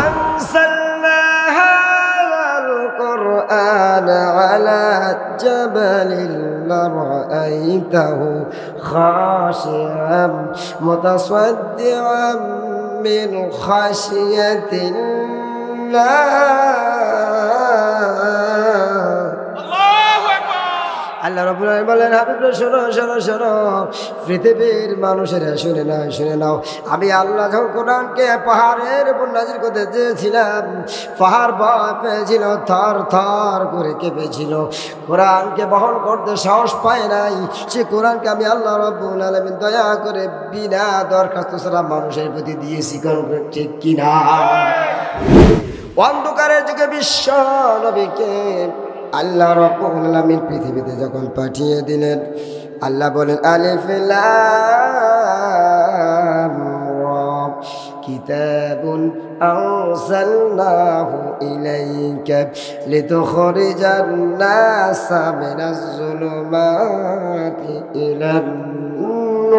أنزلنا هذا القرآن على جبل لرأيته خاشعا متصدعا من خشية الله আল্লাহ রাব্বুল আলামিন বলেন হাবিবরা শোনো শোনো শোনো পৃথিবীর মানুষেরা শুনে নাও আমি আল্লাহ যখন কোরআনকে পাহাড়ের উপর নাজিল করতে চেয়েছিলাম পাহাড় ভয় পেয়েছিল থর থর করে কেঁপেছিল কোরআনকে বহন করতে সাহস পায় নাই সে কোরআনকে আমি আল্লাহ রাব্বুল আলামিন দয়া করে বিনা দরখাস্ত ছাড়া মানুষের প্রতি দিয়েছি কোন ঠিক কিনা অন্ধকারের যুগে বিশ্ব নবীকে আল্লাহ রাব্বুল আলামিন পৃথিবীতে যখন পাঠিয়ে দিলেন আল্লাহ বলেন আলিফ লাম রা কিতাবুন আরসালনাহু ইলাইকা লিতুখরিজান নাসা মিনাজ যুলুমাতি ইলান নূর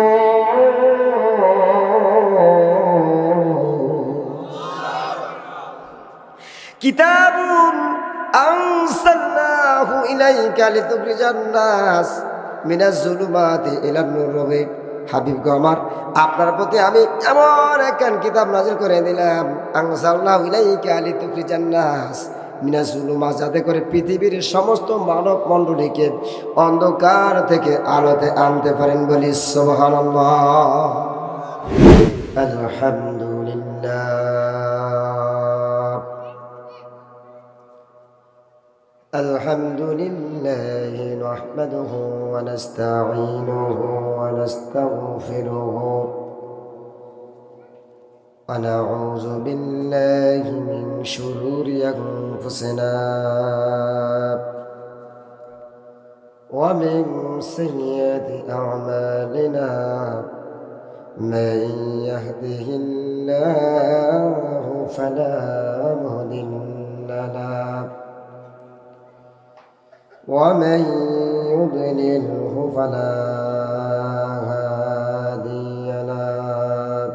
কিতাবুন أنزلناه إليك لتخرج الناس من الظلمات إلى النور হাবিব গো আমার আপনার প্রতি আমি এমন একখান কিতাব নাযিল করে দিলাম আনজালনাহু ইলাইকা লিতুখরিজান নাস মিনাজ যুলুমাত যাতে করে পৃথিবীর সমস্ত মানব মণ্ডলীকে অন্ধকার থেকে আলোতে আনতে পারেন বলি সুবহানাল্লাহ আলহামদুলিল্লাহ الحمد لله نحمده ونستعينه ونستغفره ونعوذ بالله من شرور أنفسنا ومن سيئات أعمالنا من يهده الله فلا مضل له ومن يضلله فلا هادي له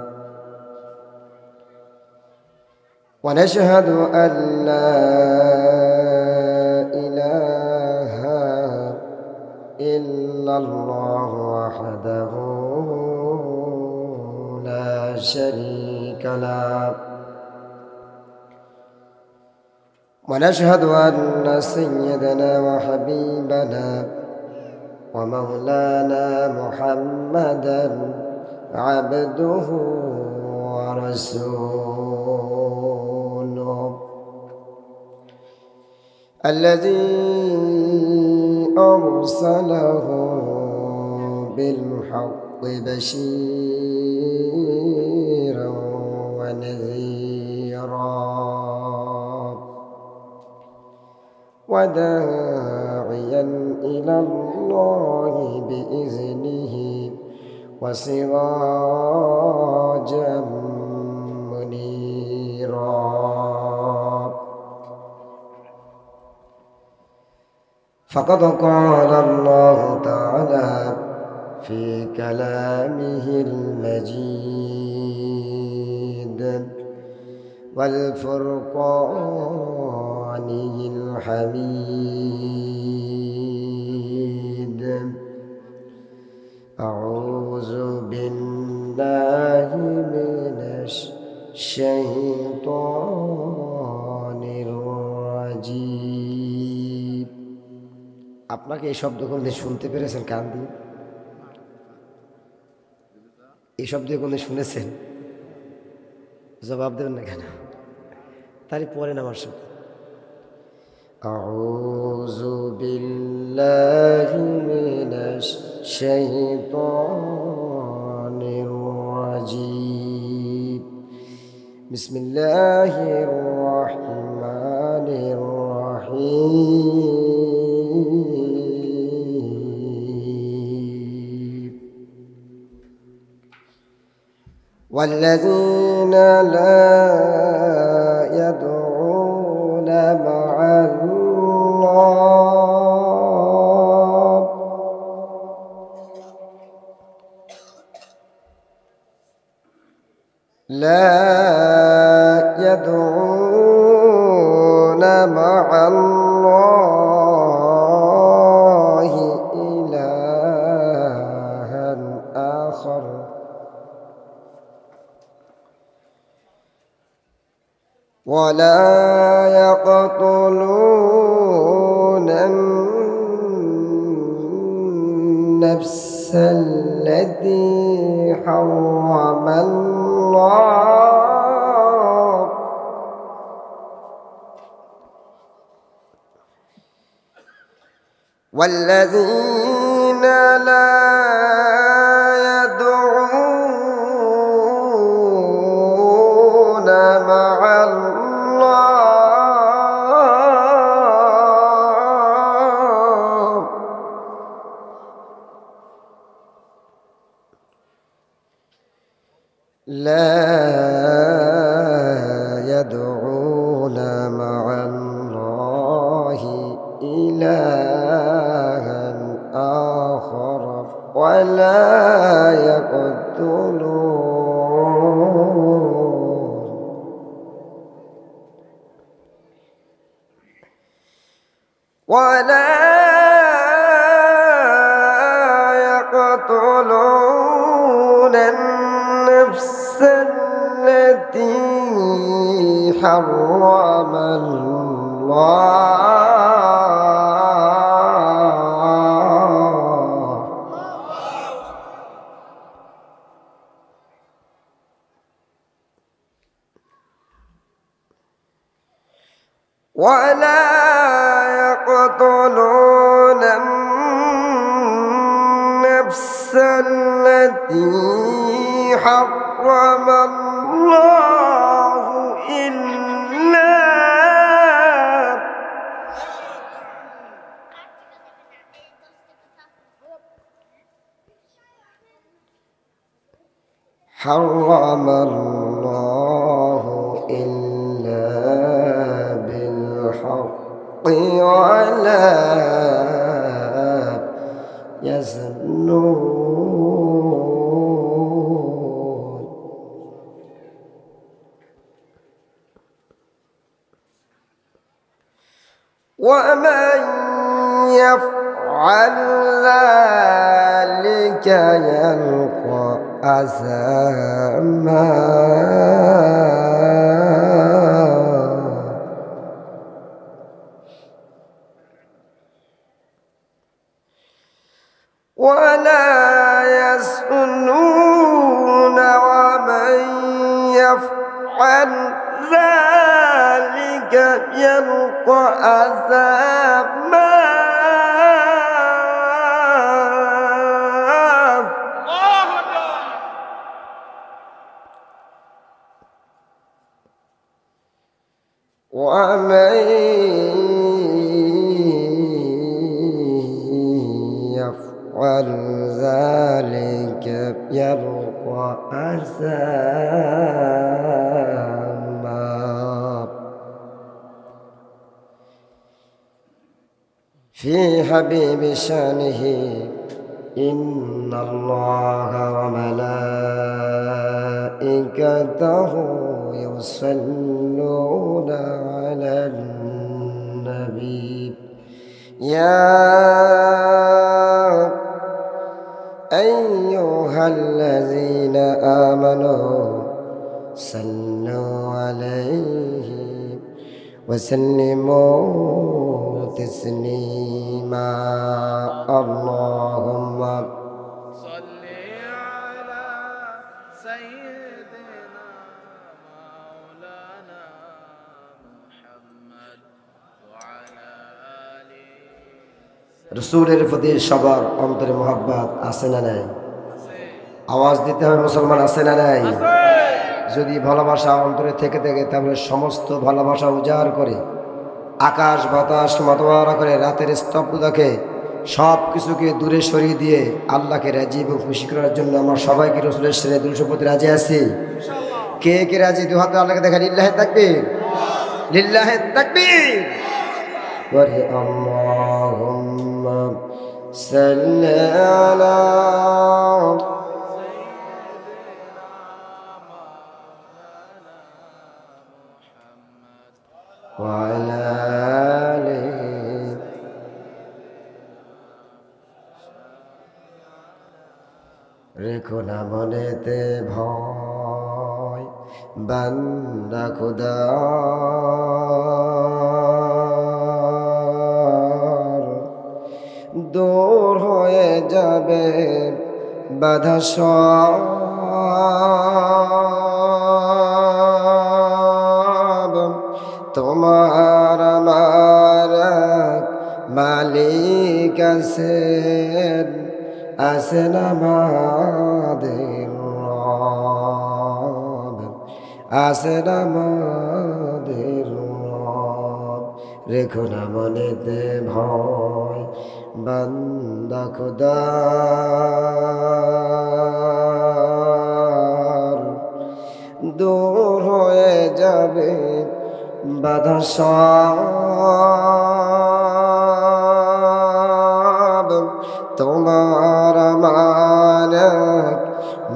ونشهد أن لا إله إلا الله وحده لا شريك له ونشهد أن سيدنا وحبيبنا ومولانا محمدا عبده ورسوله الذي أرسله بالحق بشيرا ونذيرا وداعيا إلى الله بإذنه وسراجا منيرا فقد قال الله تعالى في كلامه المجيد والفرقان الحميد أعوذ بالله من الشيطان الرجيم আপনাকে এই শব্দগুলো শুনতে পেরেছেন কান দিয়ে এই শব্দগুলো শুনেছেন জবাব দেবেন না কেন তারই পরে নামার সাথে أعوذ بالله من الشيطان الرجيم بسم الله الرحمن الرحيم والذين لا يدعون مع الله لا يدعون مع الله إلها آخر ولا يقتلون النفس التي حرم الله والذين لا يدعون مع إلها آخر ولا يقتلون النفس التي حرم الله ولا يقتلون النفس التي حرم الله إلا حرم الله إلا بالحق ولا يزنون ومن يفعل ذلك يلقى أثاما ولا يسنون ومن يفعل ذلك يلقى أثاما ومن يفعل ذلك يلقى أثاما في حبيب شانه إن الله وملائكته يصلون على النبي يا أيها الذين آمنوا صلوا عليه وسلموا تسليما اللهم صل على سيدنا مولانا محمد وعلى آله রসুলের প্রতি সবার অন্তরে মহব্বত আছে না নাই? আওয়াজ দিতে হবে মুসলমান, আছে না নাই? যদি ভালোবাসা অন্তরে থেকে থাকে তাহলে সমস্ত ভালোবাসা উজাড় করে আকাশ বাতাস মাতোয়ারা করে রাতের স্তব্ধতাকে সব কিছুকে দূরে সরিয়ে দিয়ে আল্লাহকে রাজি এবং খুশি করার জন্য আমরা সবাইকে রসুলের সাথে দুরূদ পড়তে রাজি আছি। কে কে রাজি? দু হাতে আল্লাহকে দেখা। লিল্লাহে তাকবীর, লিল্লাহে তাকবীর। ওয়ারি আল্লাহুম্মা সাল্লি আলা وعلى آله রেখো না মনেতে ভয় বান্দা খুদার দূর হয়ে যাবে বাধা সব তোমার আমার মালিক আছেন আছেন আমাদের রব আছেন আমাদের রব রেখো না মনেতে ভয় বান্দা খুদার দূর হয়ে যাবে বাধা সব তোমার আমার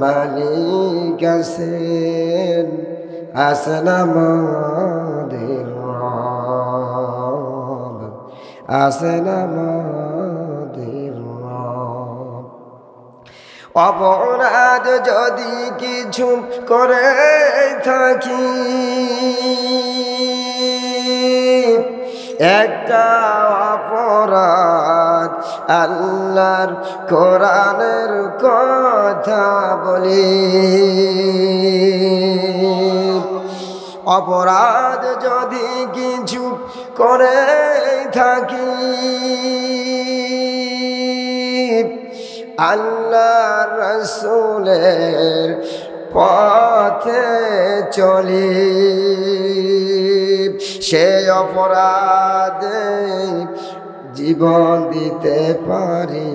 মালিক আছেন আছেন আমাদের রব আছেন আমাদের রব অপরাধ যদি কিছু করে থাকি একটা অপরাধ আল্লাহর কোরআনের কথা বলি অপরাধ যদি কিছু করে থাকি আল্লাহর রাসূলের পথে চলি সেই অপরাধে জীবন দিতে পারি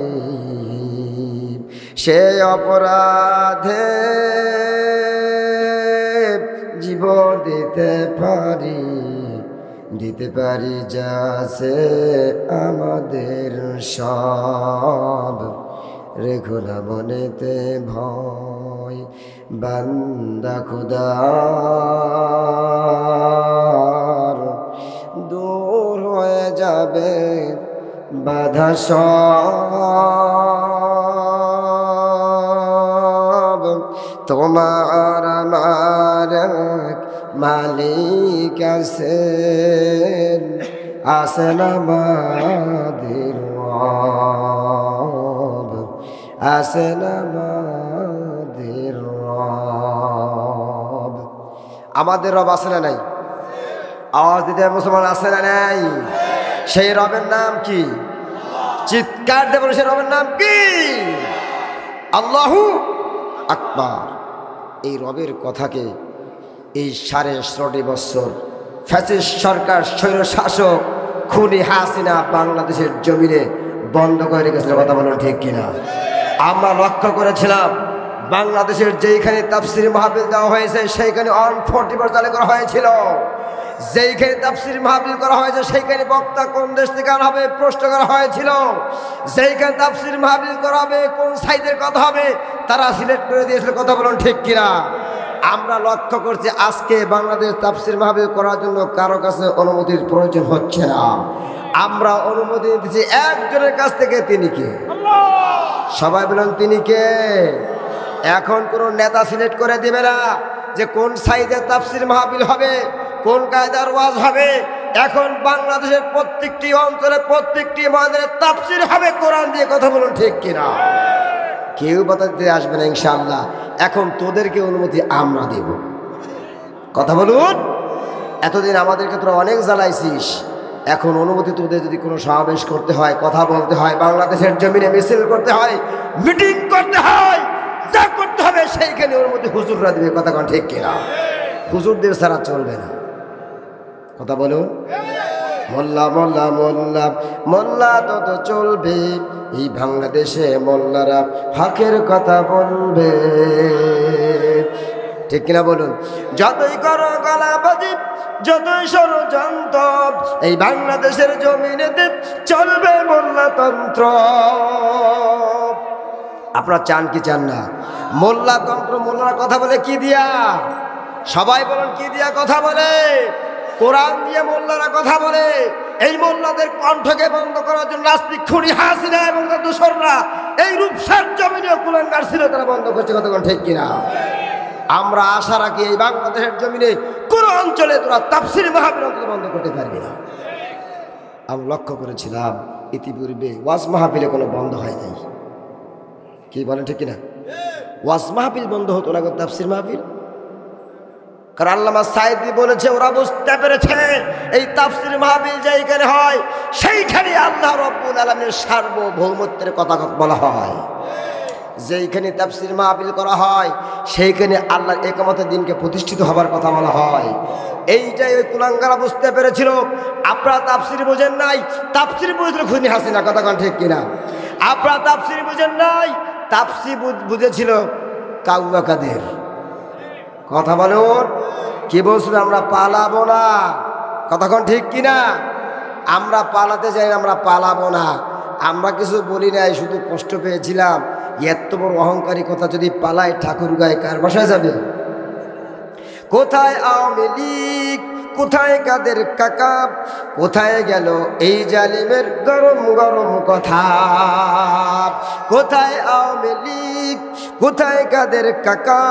সেই অপরাধে জীবন দিতে পারি যা আছে আমাদের সব রেখো না মনেতে ভয় বান্দা খুদার দূর হয়ে যাবে বাধা সব তোমার আমার মালিক আছেন আছেন আমাদের রব আছেন আমাদের রব আমাদের রব আছে না নাই আওয়াজ দিতে মুসলমান আছে না নাই সেই রবের নাম কি চিৎকার দেব সেই রবের নাম কি আল্লাহু আকবার এই রবের কথাকে এই ৬.৫ বছর ফ্যাসিস্ট সরকার স্বৈর শাসক খুনি হাসিনা বাংলাদেশের জমিনে বন্ধ করে রেখেছিল কথা বলুন ঠিক কিনা আমরা লক্ষ্য করেছিলাম বাংলাদেশের যেইখানে তাফসির মাহফিল দেওয়া হয়েছে সেইখানে 140 চালু করা হয়েছিল যেইখানে তাফসির মাহফিল করা হয়েছে সেইখানে বক্তা কোন দেশ থেকে আনা হবে প্রশ্ন করা হয়েছিল যেইখানে তাফসির মাহফিল করা হবে কোন সাইজের কথা হবে তারা সিলেক্ট করে দিয়েছিল কথা বলুন ঠিক কিনা আমরা লক্ষ্য করছি আজকে বাংলাদেশ তাফসির মাহফিল করার জন্য কারো কাছে অনুমতির প্রয়োজন হচ্ছে না আমরা অনুমতি দিচ্ছি একজনের কাছ থেকে তিনি কে সবাই বলেন তিনি কে এখন কোন নেতা সিলেক্ট করে দিবে না যে কোন সাইজের তাফসির মাহফিল হবে কোন কায়দার ওয়াজ হবে এখন বাংলাদেশের প্রত্যেকটি অঞ্চলে প্রত্যেকটি ময়দানে তাফসির হবে কোরআন দিয়ে কথা বলুন ঠিক কিনা কেউ বাতাতে আসবে না ইনশাআল্লাহ এখন তোদেরকে অনুমতি আমরা দেব কথা বলুন এতদিন আমাদেরকে তোরা অনেক জ্বালাইছিস এখন অনুমতি তোদের যদি কোনো সমাবেশ করতে হয় কথা বলতে হয় বাংলাদেশের জমিনে মিছিল করতে হয় মিটিং করতে হয় যা করতে হবে সেইখানে অনুমতি হুজুররা দেবে কথা কোন ঠিক কিনা হুজুরদের ছাড়া চলবে না কথা বলুন মোল্লা মোল্লা মোল্লা মোল্লা তো চলবে এই বাংলাদেশে মোল্লারা হকের কথা বলবে ঠিক কিনা বলুন যতই করো গলাবাজি যতই ষড়যন্ত্র এই বাংলাদেশের জমিনেতে চলবে মোল্লাতন্ত্র আপনারা চান কি চান না মোল্লাতন্ত্র মোল্লার কথা বলে কি দিয়া সবাই বলুন কি দিয়া কথা বলে কোরআন দিয়ে মোল্লারা কথা বলে, এই মোল্লাদের কণ্ঠকে বন্ধ করার জন্য নাস্তিক খুনি হাসিনা এবং তার দোসররা এই রূপসার জমিনেও কুলাঙ্গার ছিল, তারা বন্ধ করছে। কতক্ষণ ঠিক কিনা? আমরা আশা রাখি এই বাংলাদেশের জমিনে কোন অঞ্চলে তোরা তাফসীর মাহফিল অন্তত বন্ধ করতে পারবি না। আমি লক্ষ্য করেছিলাম ইতিপূর্বে ওয়াজ মাহফিলে কোনো বন্ধ হয় নাই। কি বলেন ঠিক কিনা? ওয়াজ মাহফিল বন্ধ হতো না, তাফসীর মাহফিল। কারণ আল্লামা সাঈদী বলেছে, ওরা বুঝতে পেরেছে এই তাফসীর মাহফিল যেখানে হয় সেইখানে আল্লাহ রাব্বুল আলামিনের সার্বভৌমত্বের কথা বলা হয়। যেইখানে তাফসীর মাহফিল করা হয় সেইখানে আল্লাহর একামতের দিনকে প্রতিষ্ঠিত হবার কথা বলা হয়। এইটাই ওই কুলাঙ্গারা বুঝতে পেরেছিল। আপনারা তাফসীর বোঝেন নাই, তাফসীর বুঝলে খুনি হাসিনা। কথা কোন ঠিক কিনা? আপনারা তাফসীর বুঝেন নাই, তাফসীর বুঝেছিল কাউয়া কাদের। কথা বলুন, কি বলছিল? আমরা পালাবো না। কতক্ষণ ঠিক কিনা? আমরা পালাতে চাই না, আমরা পালাবো না। আমরা কিছু বলি নাই, শুধু কষ্ট পেয়েছিলাম। এত বড় অহংকারী কথা যদি পালায় ঠাকুর গায়ে কার বাসায় যাবে? কোথায় আওয়ামী লীগ, কোথায় কাদের কাকা, কোথায় গেল এই জালিমের গরম গরম কথা? কোথায় আওয়ামী লীগ, কোথায় কাদের কাকা,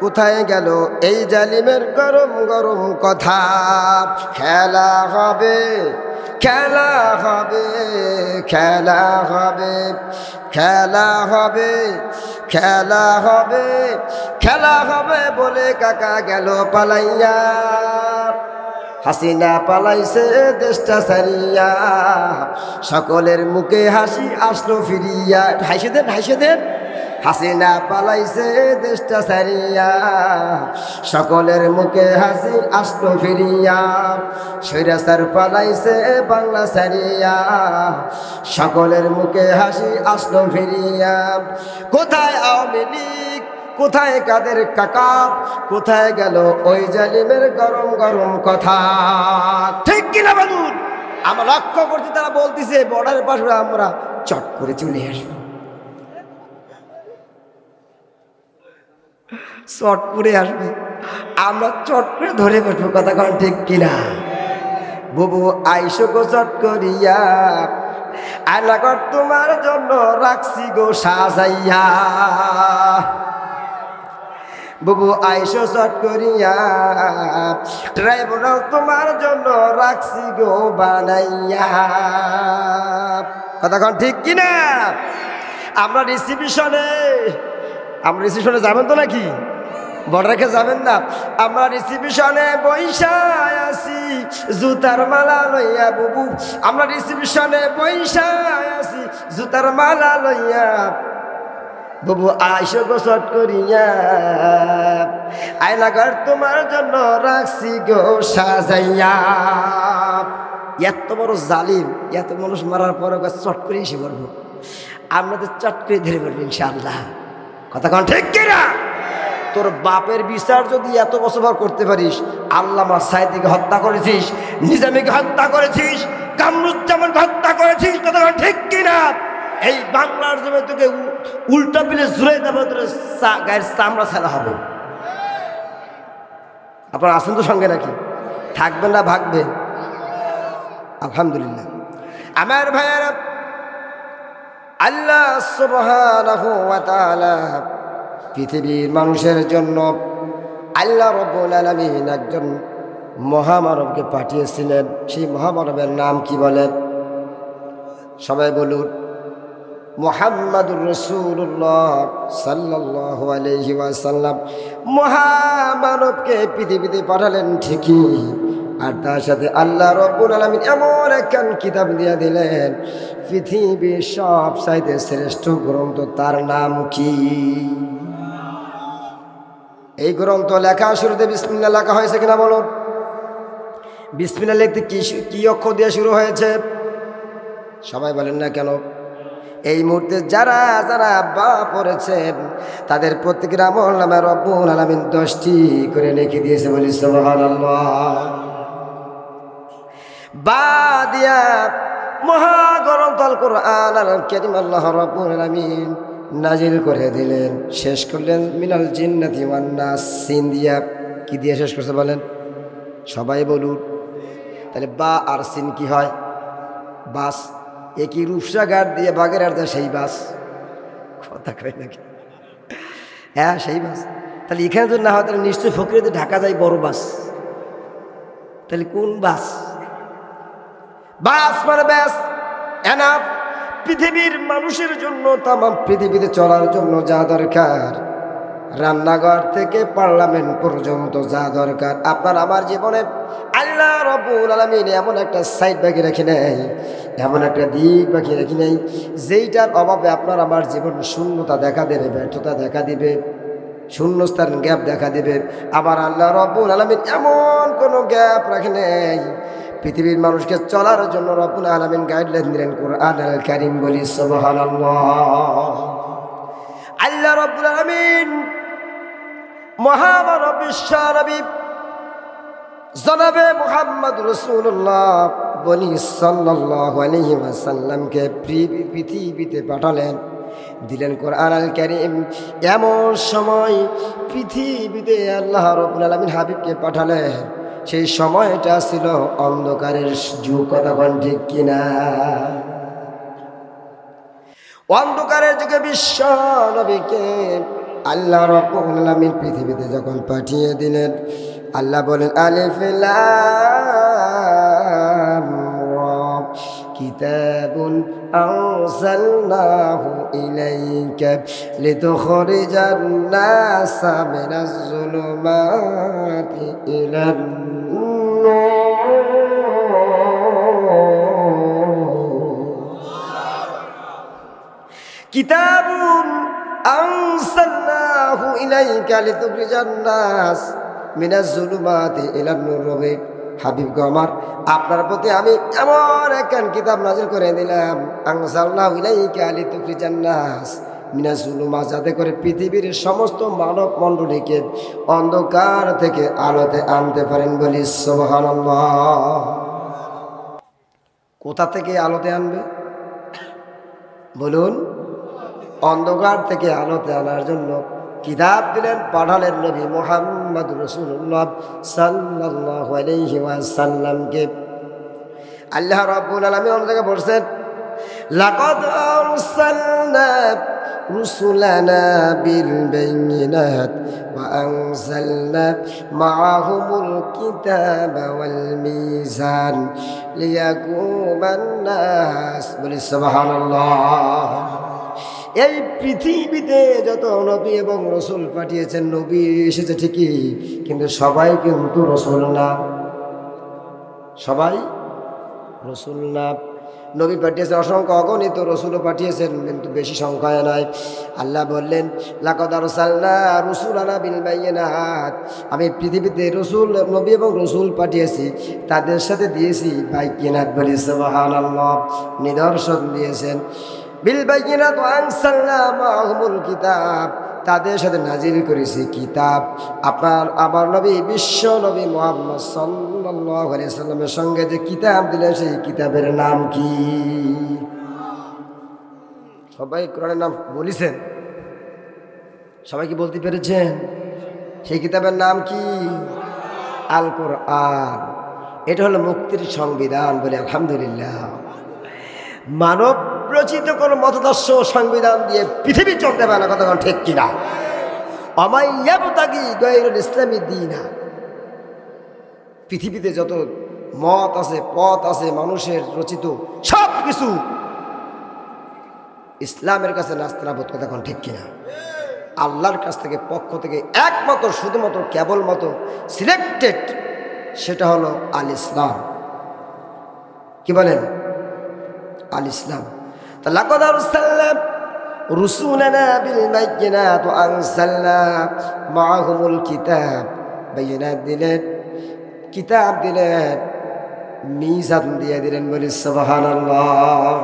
কোথায় গেল এই জালিমের গরম গরম কথা? খেলা হবে, খেলা হবে, খেলা হবে, খেলা হবে, খেলা হবে, খেলা হবে বলে কাকা গেল পালাইয়া। হাসিনা পালাইছে দেশটা ছাড়িয়া, সকলের মুখে হাসি আসলো ফিরিয়া। হাসি দেন, হাসি দেন। হাসিনা পালাইছে দেশটা ছাড়িয়া, সকলের মুখে হাসি আসলো ফিরিয়া। স্বৈরাচার পালাইছে বাংলা ছাড়িয়া, সকলের মুখে হাসি আসলো ফিরিয়া। কোথায় আওয়ামী লীগ, কোথায় কাদের কাকা, কোথায় গেল ওই জালিমের গরম গরম কথা? ঠিক কিনা বলুন? আমরা লক্ষ্য করছি তারা বলতেছে বর্ডারের পাশে আমরা চট করে চলে আসবো, চট করে আসবে, আমরা চট করে ধরে বসবো। কথা কোন ঠিক কিনা? বুবু আইসো গো চট করিয়া, আয়নাঘর তোমার জন্য রাখছি গো সাজাইয়া। বুবু আইসো চট করিয়া, ট্রাইব্যুনাল তোমার জন্য রাখছি গো বানাইয়া। কথা কোন ঠিক কিনা? আমরা রিসিপশনে যাবেন তো নাকি? বর্ডারকে যাবেন না? আমরা রিসিপশনে বৈশায় আছি জুতার মালা লইয়া। বুবু আমরা রিসিপশনে বৈশায় আছি জুতার মালা লইয়া। বুবু আইসো গো চট করিয়া, আয়নাঘর তোমার জন্য রাখছি গো সাজাইয়া। এত বড় জালিম, এত মানুষ মারার পরে চট করে এসে পড়বো, আমরা তো চট করে ধরে পড়বো ইনশাআল্লাহ। কথা কোন ঠিক কিনা? তোর বাপের বিচার যদি এত বছর করতে পারিস, আল্লামা সাঈদীকে হত্যা করেছিস, নিজামীকে হত্যা করেছিস, কামরুজ্জামানকে হত্যা করেছিস। কথা কোন ঠিক কিনা? এই বাংলার জন্য তোকে উল্টা পিলে ঝুলে দেবো, তোর গায়ের চামড়া ছাড়া হবে। আপনারা আছেন তো সঙ্গে নাকি? থাকবেন না ভাগবেন? আলহামদুলিল্লাহ। আমার ভাইয়েরা, আল্লাহ সুবহানাহু ওয়া তাআলা পৃথিবীর মানুষের জন্য আল্লাহ রাব্বুল আলামিন একজন মহামানবকে পাঠিয়েছিলেন। সেই মহামানবের নাম কি বলেন? সবাই বলুন। মুহাম্মাদুর রাসূলুল্লাহ সাল্লাল্লাহু আলাইহি ওয়াসাল্লাম মহামানবকে পৃথিবীতে পাঠালেন ঠিকই, আর তার সাথে আল্লাহ রাব্বুল আলামিন এমন একখান কিতাব দিয়ে দিলেন, পৃথিবীর সব চাইতে শ্রেষ্ঠ গ্রন্থ। তার নাম কি? এই গ্রন্থ লেখা শুরুতে বিসমিল্লাহ লেখা হয়েছে কিনা বলুন? বিসমিল্লাহ লিখতে কি অক্ষর দিয়ে শুরু হয়েছে? সবাই বলেন না কেন? এই মুহূর্তে যারা যারা বা পড়েছেন তাদের প্রত্যেকের আমল নামে রব্বুল আলামিন 10টি করে লিখে দিয়েছে। বলি সুবহানাল্লাহ। বা দিয়া মহাগ্রন্থ আল কোরআন আল কারীম আল্লাহ রাব্বুল আলামিন নাজিল করে দিলেন, শেষ করলেন মিনাল জিন্নাতি ওয়ান নাস। সিন দিয়া কি দিয়ে শেষ করছে বলেন? সবাই বলুন। তাহলে বা আর সিন কি হয়? বাস। একই রূপসা ঘাট দিয়ে বাগেরহাট যায় সেই বাস, কথা কয় নাকি? হ্যাঁ সেই বাস। তাহলে এখানে যদি না হয় তাহলে নিশ্চয়ই ফকিরতে ঢাকা যায় বড় বাস। তাহলে কোন বাস? বাস মানে ব্যাস এনাফ। পৃথিবীর মানুষের জন্য, তাম পৃথিবীতে চলার জন্য যা দরকার, রান্নাঘর থেকে পার্লামেন্ট পর্যন্ত যা দরকার, আপনার আমার জীবনে আল্লাহ রাব্বুল আলামিন এমন একটা সাইড বাকি রাখি নেই, এমন একটা দিক বাকি রাখি নেই যেইটার অভাবে আপনার আমার জীবন শূন্যতা দেখা দেবে, ব্যর্থতা দেখা দিবে, শূন্যস্থান গ্যাপ দেখা দেবে। আবার আল্লাহ রাব্বুল আলামিন এমন কোনো গ্যাপ রাখে নেই। পৃথিবীর মানুষকে চলার জন্য রাব্বুল আলামিন গাইডলাইন দিলেন কোরআনুল কারীম, বলি সুবহানাল্লাহ। আল্লাহ রাব্বুল আলামিন মহামানব বিশ্বনবী জনাবে মুহাম্মদ রাসূলুল্লাহ বনি সাল্লাল্লাহু আলাইহি ওয়াসাল্লামকে পৃথিবীতে পাঠালেন, দিলেন কোরআনুল কারীম। এমন সময় পৃথিবীতে আল্লাহ রাব্বুল আলামিন হাবিবকে পাঠালেন, সেই সময়টা ছিল অন্ধকারের যুগ, কথা কোন ঠিক কিনা? অন্ধকারের যুগে বিশ্ব নবীকে আল্লাহ রাব্বুল আলামিন পৃথিবীতে যখন পাঠিয়ে দিলেন, আল্লাহ বলেন আলিফ লাম রা কিতাবুন আরসালনাহু ইলাইকা লিতুখরিজান নাসা মিনাজ যুলুমাতি ইলান কিতাবুন আনসালনাহু ইলাইকা লিতুখরিজান নাস মিনাজ যুলুমাতি ইলান নূর। হাবিব গো আমার, আপনার প্রতি আমি এমন একখান কিতাব নাযিল করে দিলাম, আনসালনাহু ইলাইকা লিতুখরিজান নাস মিনাজ যুলুমাত, যাতে করে পৃথিবীর সমস্ত মানব মণ্ডলীকে অন্ধকার থেকে আলোতে আনতে পারেন, বলি সুবহানাল্লাহ। কোথা থেকে আলোতে আনবে বলুন? অন্ধকার থেকে আলোতে আনার জন্য কিতাব দিলেন, পাঠালেন নবী মুহাম্মদ রাসূলুল্লাহ সাল্লাল্লাহু আলাইহি ওয়াসাল্লামকে। আল্লাহ রাব্বুল আলামিন অন্য জায়গায় বলছেন, লাকাদ আরসালনা রুসুলানা বিল বাইয়িনাত ওয়া আনজালনা মাআহুমুল কিতাবা ওয়াল মিজান লিয়াকুমান নাস, বলি সুবহানাল্লাহ। এই পৃথিবীতে যত নবী এবং রসুল পাঠিয়েছেন, নবী এসেছে ঠিকই, কিন্তু সবাই কিন্তু রসুল না, সবাই রসুল না। নবী পাঠিয়েছেন অসংখ্য, অগণিত রসুলও পাঠিয়েছেন, কিন্তু বেশি সংখ্যায় নয়। আল্লাহ বললেন লাকাদ আরসালনা রুসুলানা বিল বাইয়িনাত, আমি পৃথিবীতে রসুল, নবী এবং রসুল পাঠিয়েছি, তাদের সাথে দিয়েছি বাইয়িনাত, বলি সুবহানাল্লাহ, নিদর্শন দিয়েছেন। বিল বাইয়িনাত ওয়া আনসালনা মাআহুমুল কিতাব, তাদের সাথে নাজিল করেছি কিতাব। আপনার আমার নবী বিশ্ব নবী মুহাম্মদ সাল্লাল্লাহু আলাইহি সাল্লামের সঙ্গে যে কিতাব দিলেন, সেই কিতাবের নাম কি? সবাই কোরআনের নাম বলেছেন? সবাই কি বলতে পেরেছেন? সেই কিতাবের নাম কি? আল কোরআন। এটা হলো মুক্তির সংবিধান, বলে আলহামদুলিল্লাহ। মানব রচিত কোনো মতাদর্শ সংবিধান দিয়ে পৃথিবী চলতে পারে না, কথা ঠিক কিনা? অমাইয়াবতাগি গায়রুল ইসলামী দীনা। পৃথিবীতে যত মত আছে, পথ আছে মানুষের রচিত, সব কিছু ইসলামের কাছে নাস্তানাবুদ, কথা ঠিক কিনা? আল্লাহর কাছ থেকে, পক্ষ থেকে একমাত্র শুধুমাত্র কেবলমাত্র সিলেক্টেড, সেটা হলো আল ইসলাম। কি বলেন? আল ইসলাম। লাকাদ আরসালনা রুসুলানা বিল বাইয়িনাত ওয়া আনসালনা মাআহুমুল কিতাব, বাইয়িনাত দিলেন, কিতাব দিলেন, মিজান দিয়ে দিলেন, বলি সুবহানাল্লাহ।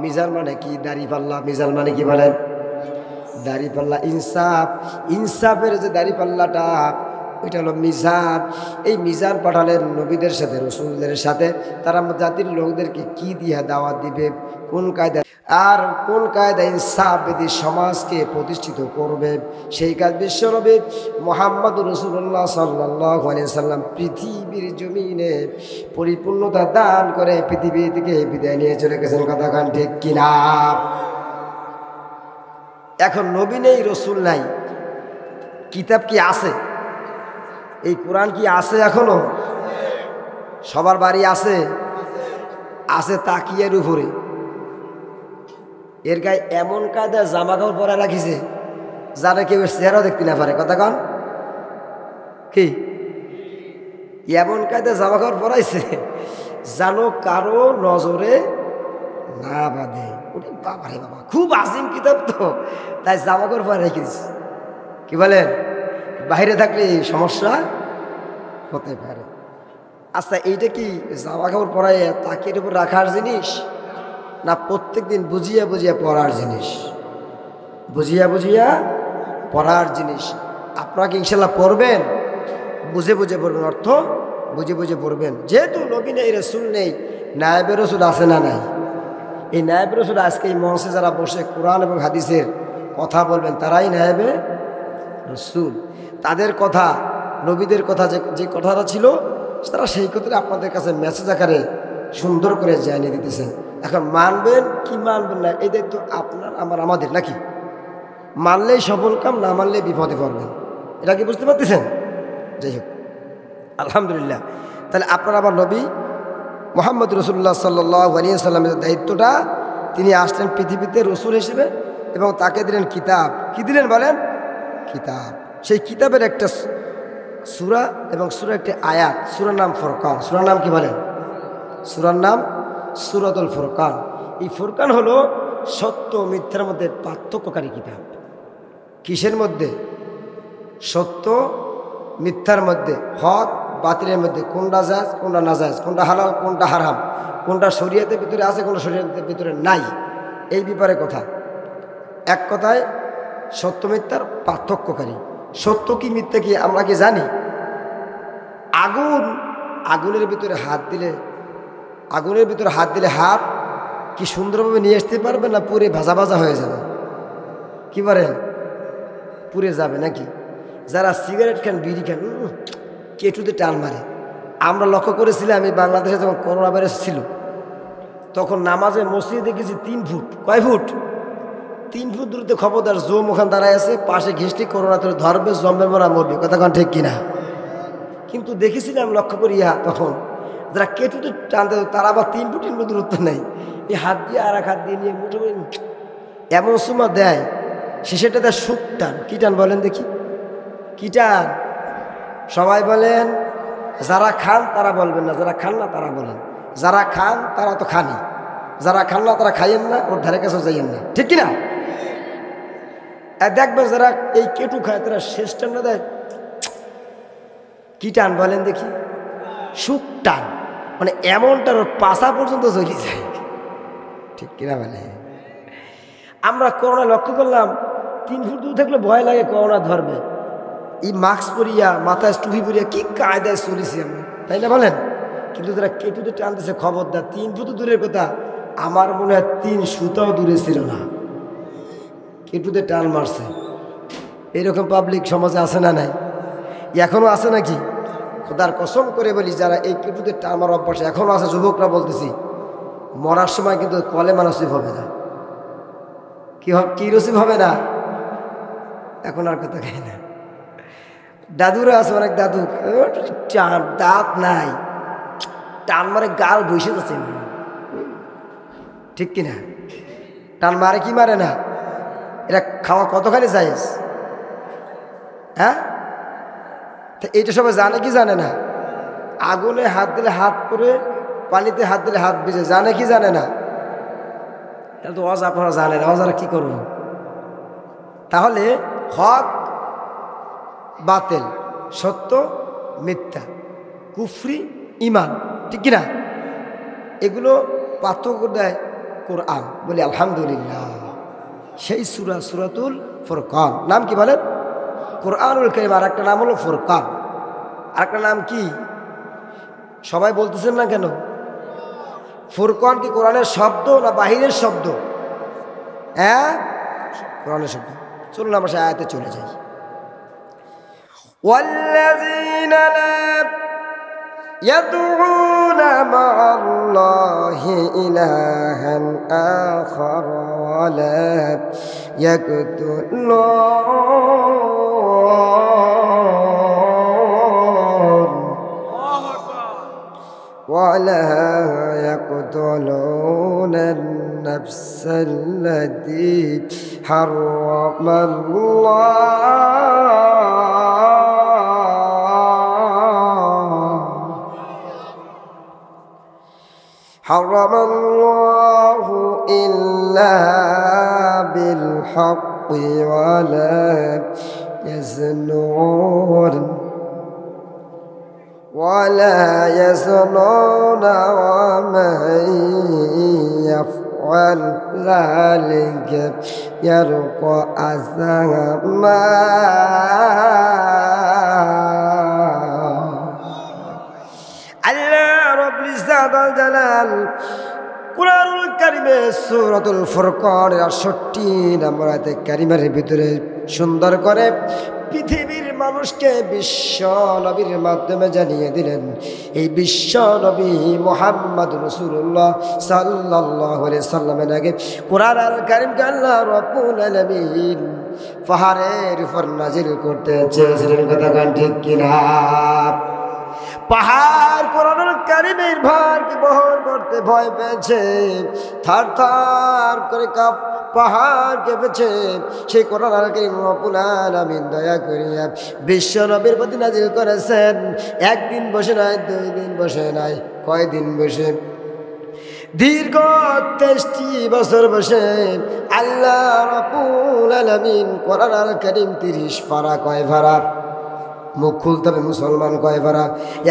মিজান মানে কি? দাড়িপাল্লা। মিজান মানে কি বলেন? দাড়িপাল্লা, ইনসাফ। ইনসাফের যে দাড়িপাল্লাটা, ওইটা হলো মিজান। এই মিজান পাঠালেন নবীদের সাথে, রসুলদের সাথে। তারা জাতির লোকদেরকে কি দিয়ে দাওয়াত দিবে, কোন কায়দায় আর কোন কায়দায় ইনসাফ বিধি সমাজকে প্রতিষ্ঠিত করবে, সেই কাজ বিশ্বনবী মুহাম্মদ রাসূলুল্লাহ সাল্লাল্লাহু আলাইহি সাল্লাম পৃথিবীর জমিনে পরিপূর্ণতা দান করে পৃথিবী থেকে বিদায় নিয়ে চলে গেছেন। কথা কান ঠিক কিনা? এখন নবী নেই, রসুল নাই, কিতাব কি আছে? এই কোরআন কি আছে? এখনো সবার বাড়ি আছে? আছে তাকিয়ার উপরে। এর গায়ে এমন কায়দা জামা কাপড় পরে রাখিছে যারা কেউ চেহারাও দেখতে না পারে। কথা কন কি? এমন কায়দা জামা কাপড় পরাইছে জানো কারো নজরে না বাঁধে। ওটা বাবা রে বাবা, খুব আজিম কিতাব তো, তাই জামা কাপড় পরে রেখেছি। কি বলেন? বাইরে থাকলে সমস্যা হতে পারে। আচ্ছা, এইটা কি জামা কাপড় পরায় তাকির উপর রাখার জিনিস, না প্রত্যেক দিন বুঝিয়া বুঝিয়া পড়ার জিনিস? বুঝিয়া বুঝিয়া পড়ার জিনিস। আপনাকে ইনশাল্লাহ পড়বেন, বুঝে বুঝে পড়বেন, অর্থ বুঝে বুঝে পড়বেন। যেহেতু নবী নেই, রসুল নেই, নায়েবে রসুল আছে না নাই? এই নায়েবে রসুল আজকে এই মঞ্চে যারা বসে কোরআন এবং হাদিসের কথা বলবেন তারাই নায়েবে রসুল। তাদের কথা, নবীদের কথা যে কথাটা ছিল তারা সেই কথাটা আপনাদের কাছে মেসেজ আকারে সুন্দর করে জানিয়ে দিতেছেন। এখন মানবেন কি মানবেন না এই দায়িত্ব আপনার, আমার, আমাদের নাকি? মানলেই সফল কাম, না মানলেই বিপদে পড়বেন। এটা কি বুঝতে পারতেছেন? যাই হোক, আলহামদুলিল্লাহ। তাহলে আপনার আমার নবী মুহাম্মদ রাসূলুল্লাহ সাল্লাল্লাহু আলাইহি ওয়াসাল্লামের দায়িত্বটা, তিনি আসলেন পৃথিবীতে রসুল হিসেবে এবং তাকে দিলেন কিতাব। কি দিলেন বলেন? কিতাব। সেই কিতাবের একটা সূরা এবং সূরা একটি আয়াত। সূরার নাম ফুরকান। সূরার নাম কি বলেন? সূরার নাম সূরাতুল ফুরকান। এই ফুরকান হলো সত্য মিথ্যার মধ্যে পার্থক্যকারী কিতাব। কিসের মধ্যে? সত্য মিথ্যার মধ্যে, হক বাতিলের মধ্যে, কোনটা জায়েজ কোনটা নাজায়েজ, কোনটা হালাল কোনটা হারাম, কোনটা শরীয়তের ভিতরে আছে কোনটা শরীয়তের ভিতরে নাই, এই ব্যাপারে কথা। এক কথায় সত্য মিথ্যার পার্থক্যকারী। সত্য কি মিথ্যা কি আমরা কি জানি? আগুনের ভিতরে হাত দিলে, আগুনের ভিতরে হাত দিলে হাত কি সুন্দরভাবে নিয়ে আসতে পারবে, না পুরে ভাজা ভাজা হয়ে যাবে? কি বলেন? পুড়ে যাবে নাকি? যারা সিগারেট খান, বিড়ি খান, কেটুতে টান মারে। আমরা লক্ষ্য করেছিলাম এই বাংলাদেশে যখন করোনা ভাইরাস ছিল তখন নামাজে মসজিদে দেখেছি 3 ফুট, কয় ফুট? 3 ফুট দূরতে খবরদার জম ওখান দাঁড়ায় আছে, পাশে ঘিসটি করোনা তোর ধরবে, জমবে, মরা মরবে। কথা কন ঠিক কিনা? কিন্তু দেখেছিলাম লক্ষ্য করিয়া তখন যারা কেটুতে টানতে তারা আবার 3 ফুটের মধ্যে দূরত্ব নেই, এই হাত দিয়ে আর এক হাত দিয়ে নিয়ে মোটামুটি এমন সময় দেয়, শেষেটা দেয় সুখ টান। কি টান বলেন দেখি? কি টান? সবাই বলেন। যারা খান তারা বলবেন না, যারা খান না তারা বলেন। যারা খান তারা তো খানি, যারা খান না তারা খাইয়েন না, ওর ধারে কাছেও যাইয়েন না। ঠিক কিনা? দেখবেন যারা এই কেটু খায় তারা শেষ টানটা দেয়। কি টান বলেন দেখি? সুখ টান। মানে এমনটার ওর পাশা পর্যন্ত চলে যায়। ঠিক কিনা? মানে আমরা করোনা লক্ষ্য করলাম 3 ফুট দূর থাকলে ভয় লাগে করোনা ধরবে। এই মাস্ক পরিয়া, মাথায় টুপি পরিয়া কি কায়দায় চলেছি আমরা, তাই না বলেন? কিন্তু যারা কেটুতে টানতেছে খবরদার, 3 ফুট দূরের কথা, আমার মনে হয় 3 সুতাও দূরে ছিল না, কেটুতে টান মারছে। এইরকম পাবলিক সমাজে আছে না নাই? এখনো আছে নাকি? খোদার কসম করে বলি, যারা এই কেটুতে টান মার অভ্যাস এখনো আছে, যুবকরা বলতেছি, মরার সময় কিন্তু কলেমা নসিব হবে না। কি নসিব হবে না? এখন আর কথা খাই না। দাদুরা আছে, অনেক দাদু টান, দাঁত নাই, টান মারে গাল বসে যাচ্ছে। ঠিক কিনা? টান মারে কি মারে না? এটা খাওয়া কতখানি জায়েজ? হ্যাঁ, এইটা সবাই জানে কি জানে না? আগুনে হাত দিলে হাত পরে, পানিতে হাত দিলে হাত ভিজে, জানে কি জানে না? তাহলে তো ওয়াজ আপনারা জানেন, ওয়াজারা কি করব? তাহলে হক বাতিল, সত্য মিথ্যা, কুফরি ইমান, ঠিক কিনা? এগুলো পার্থক্য দেয় কোরআন। বলি আলহামদুলিল্লাহ। সেই সূরা সূরাতুল ফুরকান। নাম কি বলেন? কোরআনুল কারীম। আর একটা নাম হলো ফুরকান। আরেকটা নাম কি সবাই বলতেছেন না কেন? ফুরকান কি কোরআনের শব্দ না বাহিরের শব্দ? হ্যাঁ, কোরআনের শব্দ। চলুন আমরা সেই আয়াতে চলে যাই। والذين لا يدعون مع الله إلها آخر ولا يقتلون النفس التي حرم الله إلا بالحق ولا يزنون ومن يفعل ذلك يلقى أثاما আল্লাহ রাব্বুল ইজ্জাত ওয়াল জালাল কুরআনুল কারীমে সূরাতুল ফুরকানের 68 নম্বর আয়াতে কারিমার ভিতরে সুন্দর করে পৃথিবীর মানুষকে বিশ্ব নবীর মাধ্যমে জানিয়ে দিলেন। এই বিশ্ব নবী মুহাম্মদ রাসূলুল্লাহ সাল্লাল্লাহু আলাইহি সাল্লামের আগে কুরআনুল কারীমকে আল্লাহ রাব্বুল আলামিন পাহাড়ের উপর নাজিল করতে চেয়েছিলেন। কথা গান ঠিক কিনা? পাহাড় কোরআনুল কারীমের ভারকে বহন করতে ভয় পেয়েছে, থার থার করে পাহাড় কেঁপেছে। সেই কোরআনুল কারীম রব্বুল আলামিন দয়া করিয়া বিশ্ব নবীর প্রতি নাজিল করেছেন। একদিন বসে নাই, 2 দিন বসে নাই, কয়দিন বসে? দীর্ঘ 23টি বছর বসে আল্লাহ রব্বুল আলামিন কোরআনুল কারীম 30 পারা। কয় পারা? মুখ খুলতে হবে মুসলমান কয় পারা?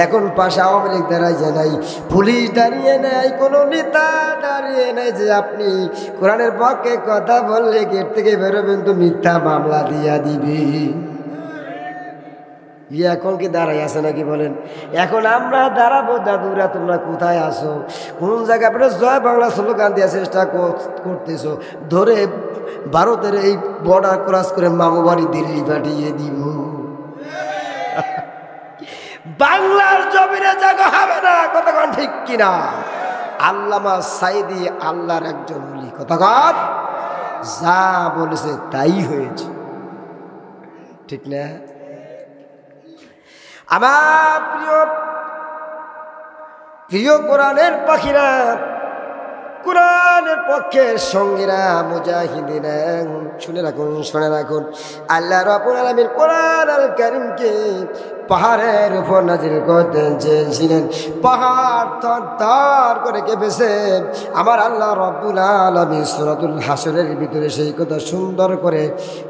এখন পাশে আওয়ামী লীগ দাঁড়াইয়ে নাই, পুলিশ দাঁড়িয়ে নাই, কোনো নেতা দাঁড়িয়ে নাই যে আপনি কোরআনের পক্ষে কথা বললে গেট থেকে বেরোবেন তো মিথ্যা মামলা দিয়া দিবি। এখন কি দাঁড়াই আছে নাকি বলেন? এখন আমরা দাঁড়াবো। দাদুরা তোমরা কোথায় আসো? কোন জায়গায় আপনারা জয় বাংলা স্লোগান দেওয়ার চেষ্টা করতেছো, ধরে ভারতের এই বর্ডার ক্রস করে মামু বাড়ি দিল্লি পাঠিয়ে দিব। বাংলার জমিনে জায়গা হবে না। কতক্ষণ ঠিক কিনা? আল্লামা সাইদি আল্লাহর একজন ওলি। কতক্ষণ যা বলেছে তাই হয়েছে, ঠিক না? আমার প্রিয় কোরআনের পাখিরা, কোরআনের পক্ষের সঙ্গীরা, মুজাহিদিনা, শুনে রাখুন আল্লাহ রাব্বুল আলামিন কোরআনুল কারীমকে পাহাড়ের উপর নাজিল করতে চেয়েছিলেন। পাহাড় থরথর করে কেঁপেছে। আমার আল্লাহ রাব্বুল আলামিন সূরাতুল হাসরের ভিতরে সেই কথা সুন্দর করে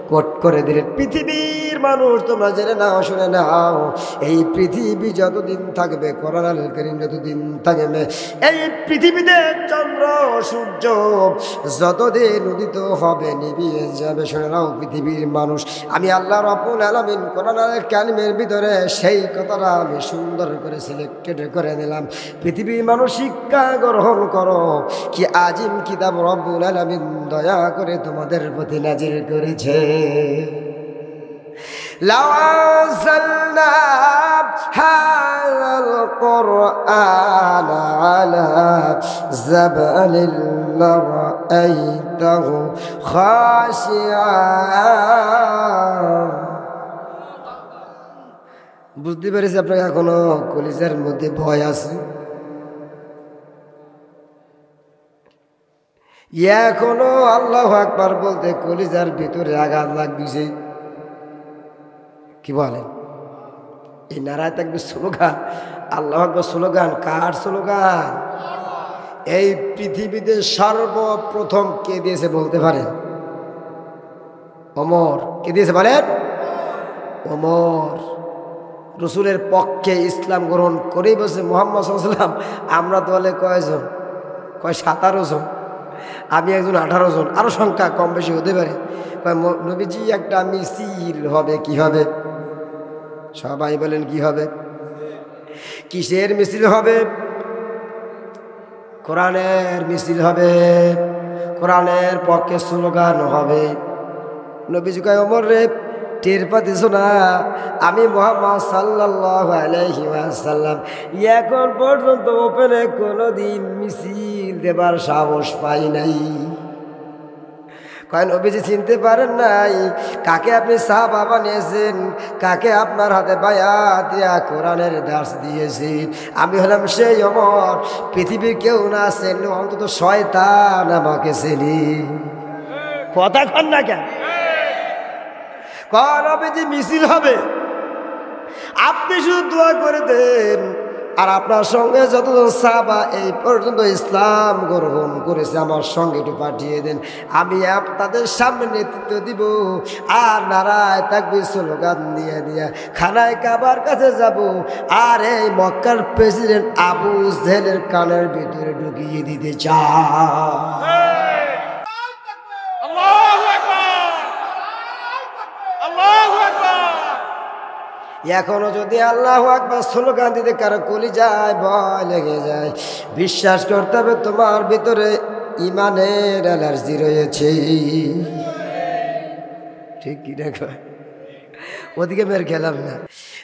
কোট করে দিলেন। পৃথিবীর মানুষ তোমরা জেনে নাও, শুনে নাও, এই পৃথিবী যতদিন থাকবে, কোরআনুল কারীম যতদিন থাকবে, এই পৃথিবীতে চন্দ্র সূর্য যতদিন উদিত হবে নিভিয়ে যাবে। শুনে নাও পৃথিবীর মানুষ, আমি আল্লাহ রাব্বুল আলামিন কোরআনুল কারীমের ভিতরে সেই কথাটা আমি সুন্দর করে সিলেক্টেড করে দিলাম। পৃথিবীর মানুষ শিক্ষা গ্রহণ করো, কি আজিম কিতাব রব্বুল আলামিন দয়া করে তোমাদের প্রতি নাজিল করেছে। লাউ আনজালনা হাযাল কুরআন আলা জাবালিন লারাআইতাহু খাশিআ। বুঝতে পেরেছি আপনাকে এখনো কলিজার মধ্যে ভয় আছে, এখনো আল্লাহু আকবার বলতে কলিজার ভিতরে আঘাত লাগছে। কি বলেন? এই নারায় তাকবীর স্লোগান, আল্লাহু আকবার স্লোগান কার স্লোগান? এই পৃথিবীতে সর্বপ্রথম কে দিয়েছে বলতে পারেন? ওমর। কে দিয়েছে বলেন? ওমর। রসুলের পক্ষে ইসলাম গ্রহণ করেই বলছে মুহাম্মদ সাল্লাল্লাহু আলাইহি ওয়াসাল্লাম। আমরা দলে কয়জন? কয় 17 জন, আমি একজন 18 জন, আরও সংখ্যা কম বেশি হতে পারে। কয় নবীজি একটা মিছিল হবে। কি হবে? সবাই বলেন কি হবে? কিসের মিছিল হবে? কোরআনের মিছিল হবে, কোরআনের পক্ষে স্লোগান হবে। নবীজি কয়, ওমর রে, টের পাতিস না আমি মুহাম্মদ সাল্লাল্লাহু আলাইহি ওয়াসাল্লাম এখন পর্যন্ত ওপেনে কোনোদিন মিছিল দেবার সাহস পাই নাই। কয় নবীজি চিনতে পারেন নাই কাকে আপনি সাহাবা বানিয়েছেন, কাকে আপনার হাতে বায়াত দিয়া কোরআনের দাস দিয়েছেন? আমি হলাম সেই ওমর, পৃথিবীর কেউ না চেনলে অন্তত শয়তান আমাকে চেনি। কথা কন না কেন? কয় নবীজি মিছিল হবে, আপনি শুধু দোয়া করে দেন, আর আপনার সঙ্গে যতজন সাহাবা এই পর্যন্ত ইসলাম গ্রহণ করেছে আমার সঙ্গে একটু পাঠিয়ে দেন, আমি তাদের সামনে নেতৃত্ব দিব। আর নারায় তাকবীর স্লোগান দিয়ে দিয়া খানায় কাবার কাছে যাব, আর এই মক্কার প্রেসিডেন্ট আবু জেহেলের কানের ভিতরে ঢুকিয়ে দিতে চাই। এখনো যদি আল্লাহু আকবার স্লোগান দিতে কারো কলিজায় ভয় লেগে যায়, বিশ্বাস করতে হবে তোমার ভিতরে ইমানের অ্যালার্জি রয়েছে। ঠিক কি দেখো, ওদিকে মেরে খেলাম না।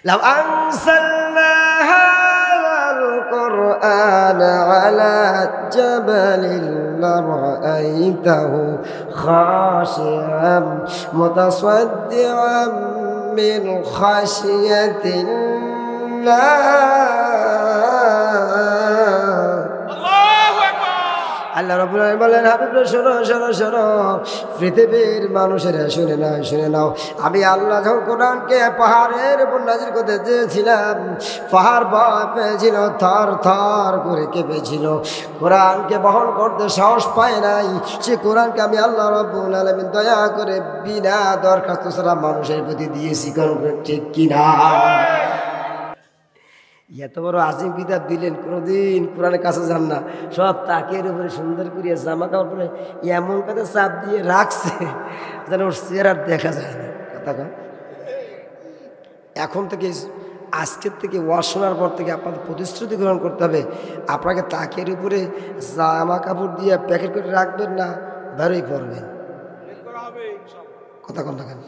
লাউ আনসালনা হাযাল কুরআন আলা জাবালিন লারাআইতাহু খাশিআম মুতাসাদ্দিআম মিন খাশিয়াতিল্লাহ। আল্লাহ রাব্বুল আলামিন বলেন, হাবিব শোনো শোনো শোনো, পৃথিবীর মানুষেরা শুনে নাও শুনে নাও, আমি আল্লাহ যখন কোরআনকে পাহাড়ের উপর নাজিল করতে চেয়েছিলাম, পাহাড় ভয় পেয়েছিল, থর থর করে কেঁপেছিল, কোরআনকে বহন করতে সাহস পায় নাই। সে কোরআনকে আমি আল্লাহ রাব্বুল আলামিন দয়া করে বিনা দরখাস্ত ছাড়া মানুষের প্রতি দিয়েছি। ঠিক কিনা? এত বড় আজিম কিতাব দিলেন, কোনোদিন কোরআনের কাছে যান না, সব তাকের উপরে সুন্দর করিয়া জামা কাপড় পরে এমন কাছে চাপ দিয়ে রাখছে যেন ওর চেহারা দেখা যায় না। কথা এখন থেকে, আজকের থেকে ওয়াজ শোনার পর থেকে আপনাদের প্রতিশ্রুতি গ্রহণ করতে হবে, আপনাকে তাকের উপরে জামা কাপড় দিয়ে প্যাকেট করে রাখবেন না, বেরোই পড়বেন। কথা কন না কেন?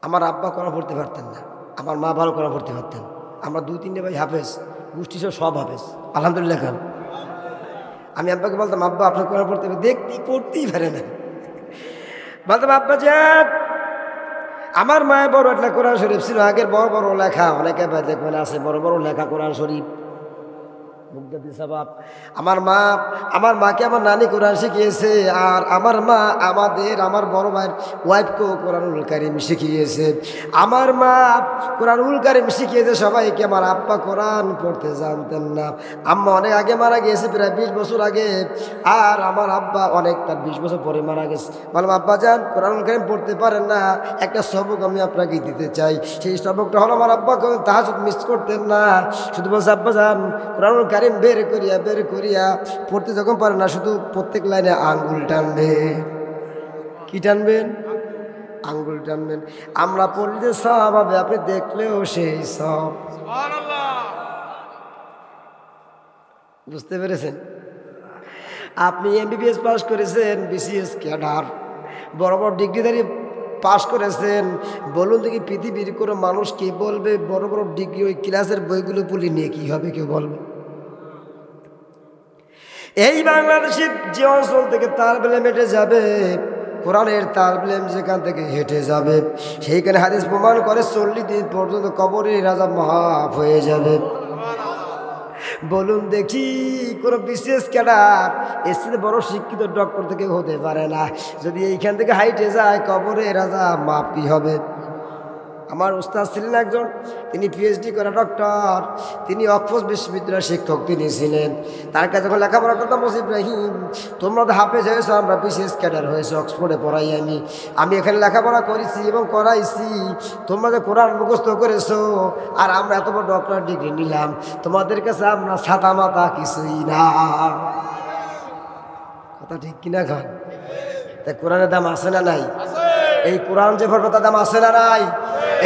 আমার আব্বা কোরআন পড়তে পারতেন না, আমার মা ভালো কোরআন পড়তে পারতেন, আমরা 2-3 ভাই হাফেজ, গোষ্ঠী সব হাফেজ, আলহামদুলিল্লাহ। খান আমি আব্বাকে বলতাম, আব্বা আপনার কোরআন পড়তে হবে, পড়তেই পারে না। বলতাম, আব্বা যান, আমার মায়ের বড় একটা কোরআন শরীফ ছিল, আগের বড় বড় লেখা, অনেকে দেখবেন আছে বড় বড় লেখা কোরআন শরীফ। আমার মাকে আমার নানি কোরআন শিখিয়েছে, আর আমার মা আমার বড় ভাইয়ের ওয়াইফকেও কোরআনুল কারীম শিখিয়েছে। আমার মা কোরআনুল কারীম শিখিয়েছে সবাইকে। আমার আব্বা কোরআন পড়তে জানতেন না, আম্মা অনেক আগে মারা গিয়েছে, প্রায় 20 বছর আগে, আর আমার আব্বা তার 20 বছর পরে মারা গেছে। বললাম, আব্বা যান, কোরআনুল কারীম পড়তে পারেন না, একটা সবক আমি আপনাকে দিতে চাই। সেই সবকটা হলো, আমার আব্বা তাহাজ্জুদ মিস করতেন না, শুধু বলছে, আব্বা যান, কোরআনুল কারীম বের করিয়া পড়তে যখন পারে না, শুধু প্রত্যেক লাইনে আঙ্গুল টানবেন। কি টানবেন? আঙ্গুল টানবেন। আমরা পড়লে সব হবে, আপনি দেখলেও সেই সব। বুঝতে পেরেছেন? আপনি MBBS পাস করেছেন, BCS ক্যাডার, বড় বড় ডিগ্রিধারী পাস করেছেন, বলুন দেখি পৃথিবীর কোনো মানুষ কি বলবে বড় বড় ডিগ্রি ওই ক্লাসের বইগুলো পড়লে নিয়ে কি হবে? কেউ বলবে? এই বাংলাদেশের যে অঞ্চল থেকে তালবেলে হেঁটে যাবে, কোরআনের তালবেলেম যেখান থেকে হেঁটে যাবে, সেইখানে হাদিস প্রমাণ করে 40 দিন পর্যন্ত কবরের রাজা মাফ হয়ে যাবে। বলুন দেখি, কোনো বিশেষ ক্যাডার এর সাথে বড় শিক্ষিত ডক্টর থেকে হতে পারে না। যদি এইখান থেকে হাইটে যায়, কবরের রাজা মাফ কি হবে? আমার উস্তাদ ছিলেন একজন, তিনি PhD করা ডক্টর, তিনি অক্সফোর্ড বিশ্ববিদ্যালয়ের শিক্ষক তিনি ছিলেন। তার কাছে যখন লেখাপড়া করতাম, বলছি, ইব্রাহিম তোমরা তো হাফেজ হয়েছো, আমরা বিশেষ ক্যাডার হয়েছে, অক্সফোর্ডে পড়াই আমি এখানে লেখাপড়া করেছি এবং করাইছি, তোমরা যে কোরআন মুখস্থ করেছো, আর আমরা এত বড় ডক্টর ডিগ্রি নিলাম, তোমাদের কাছে আমরা ছাতা মাতা কিছুই না। কথা ঠিক কিনা খান? তাই কোরআনের দাম আছে না নাই? এই কোরআন যে পড়বে তার দাম আছে না নাই?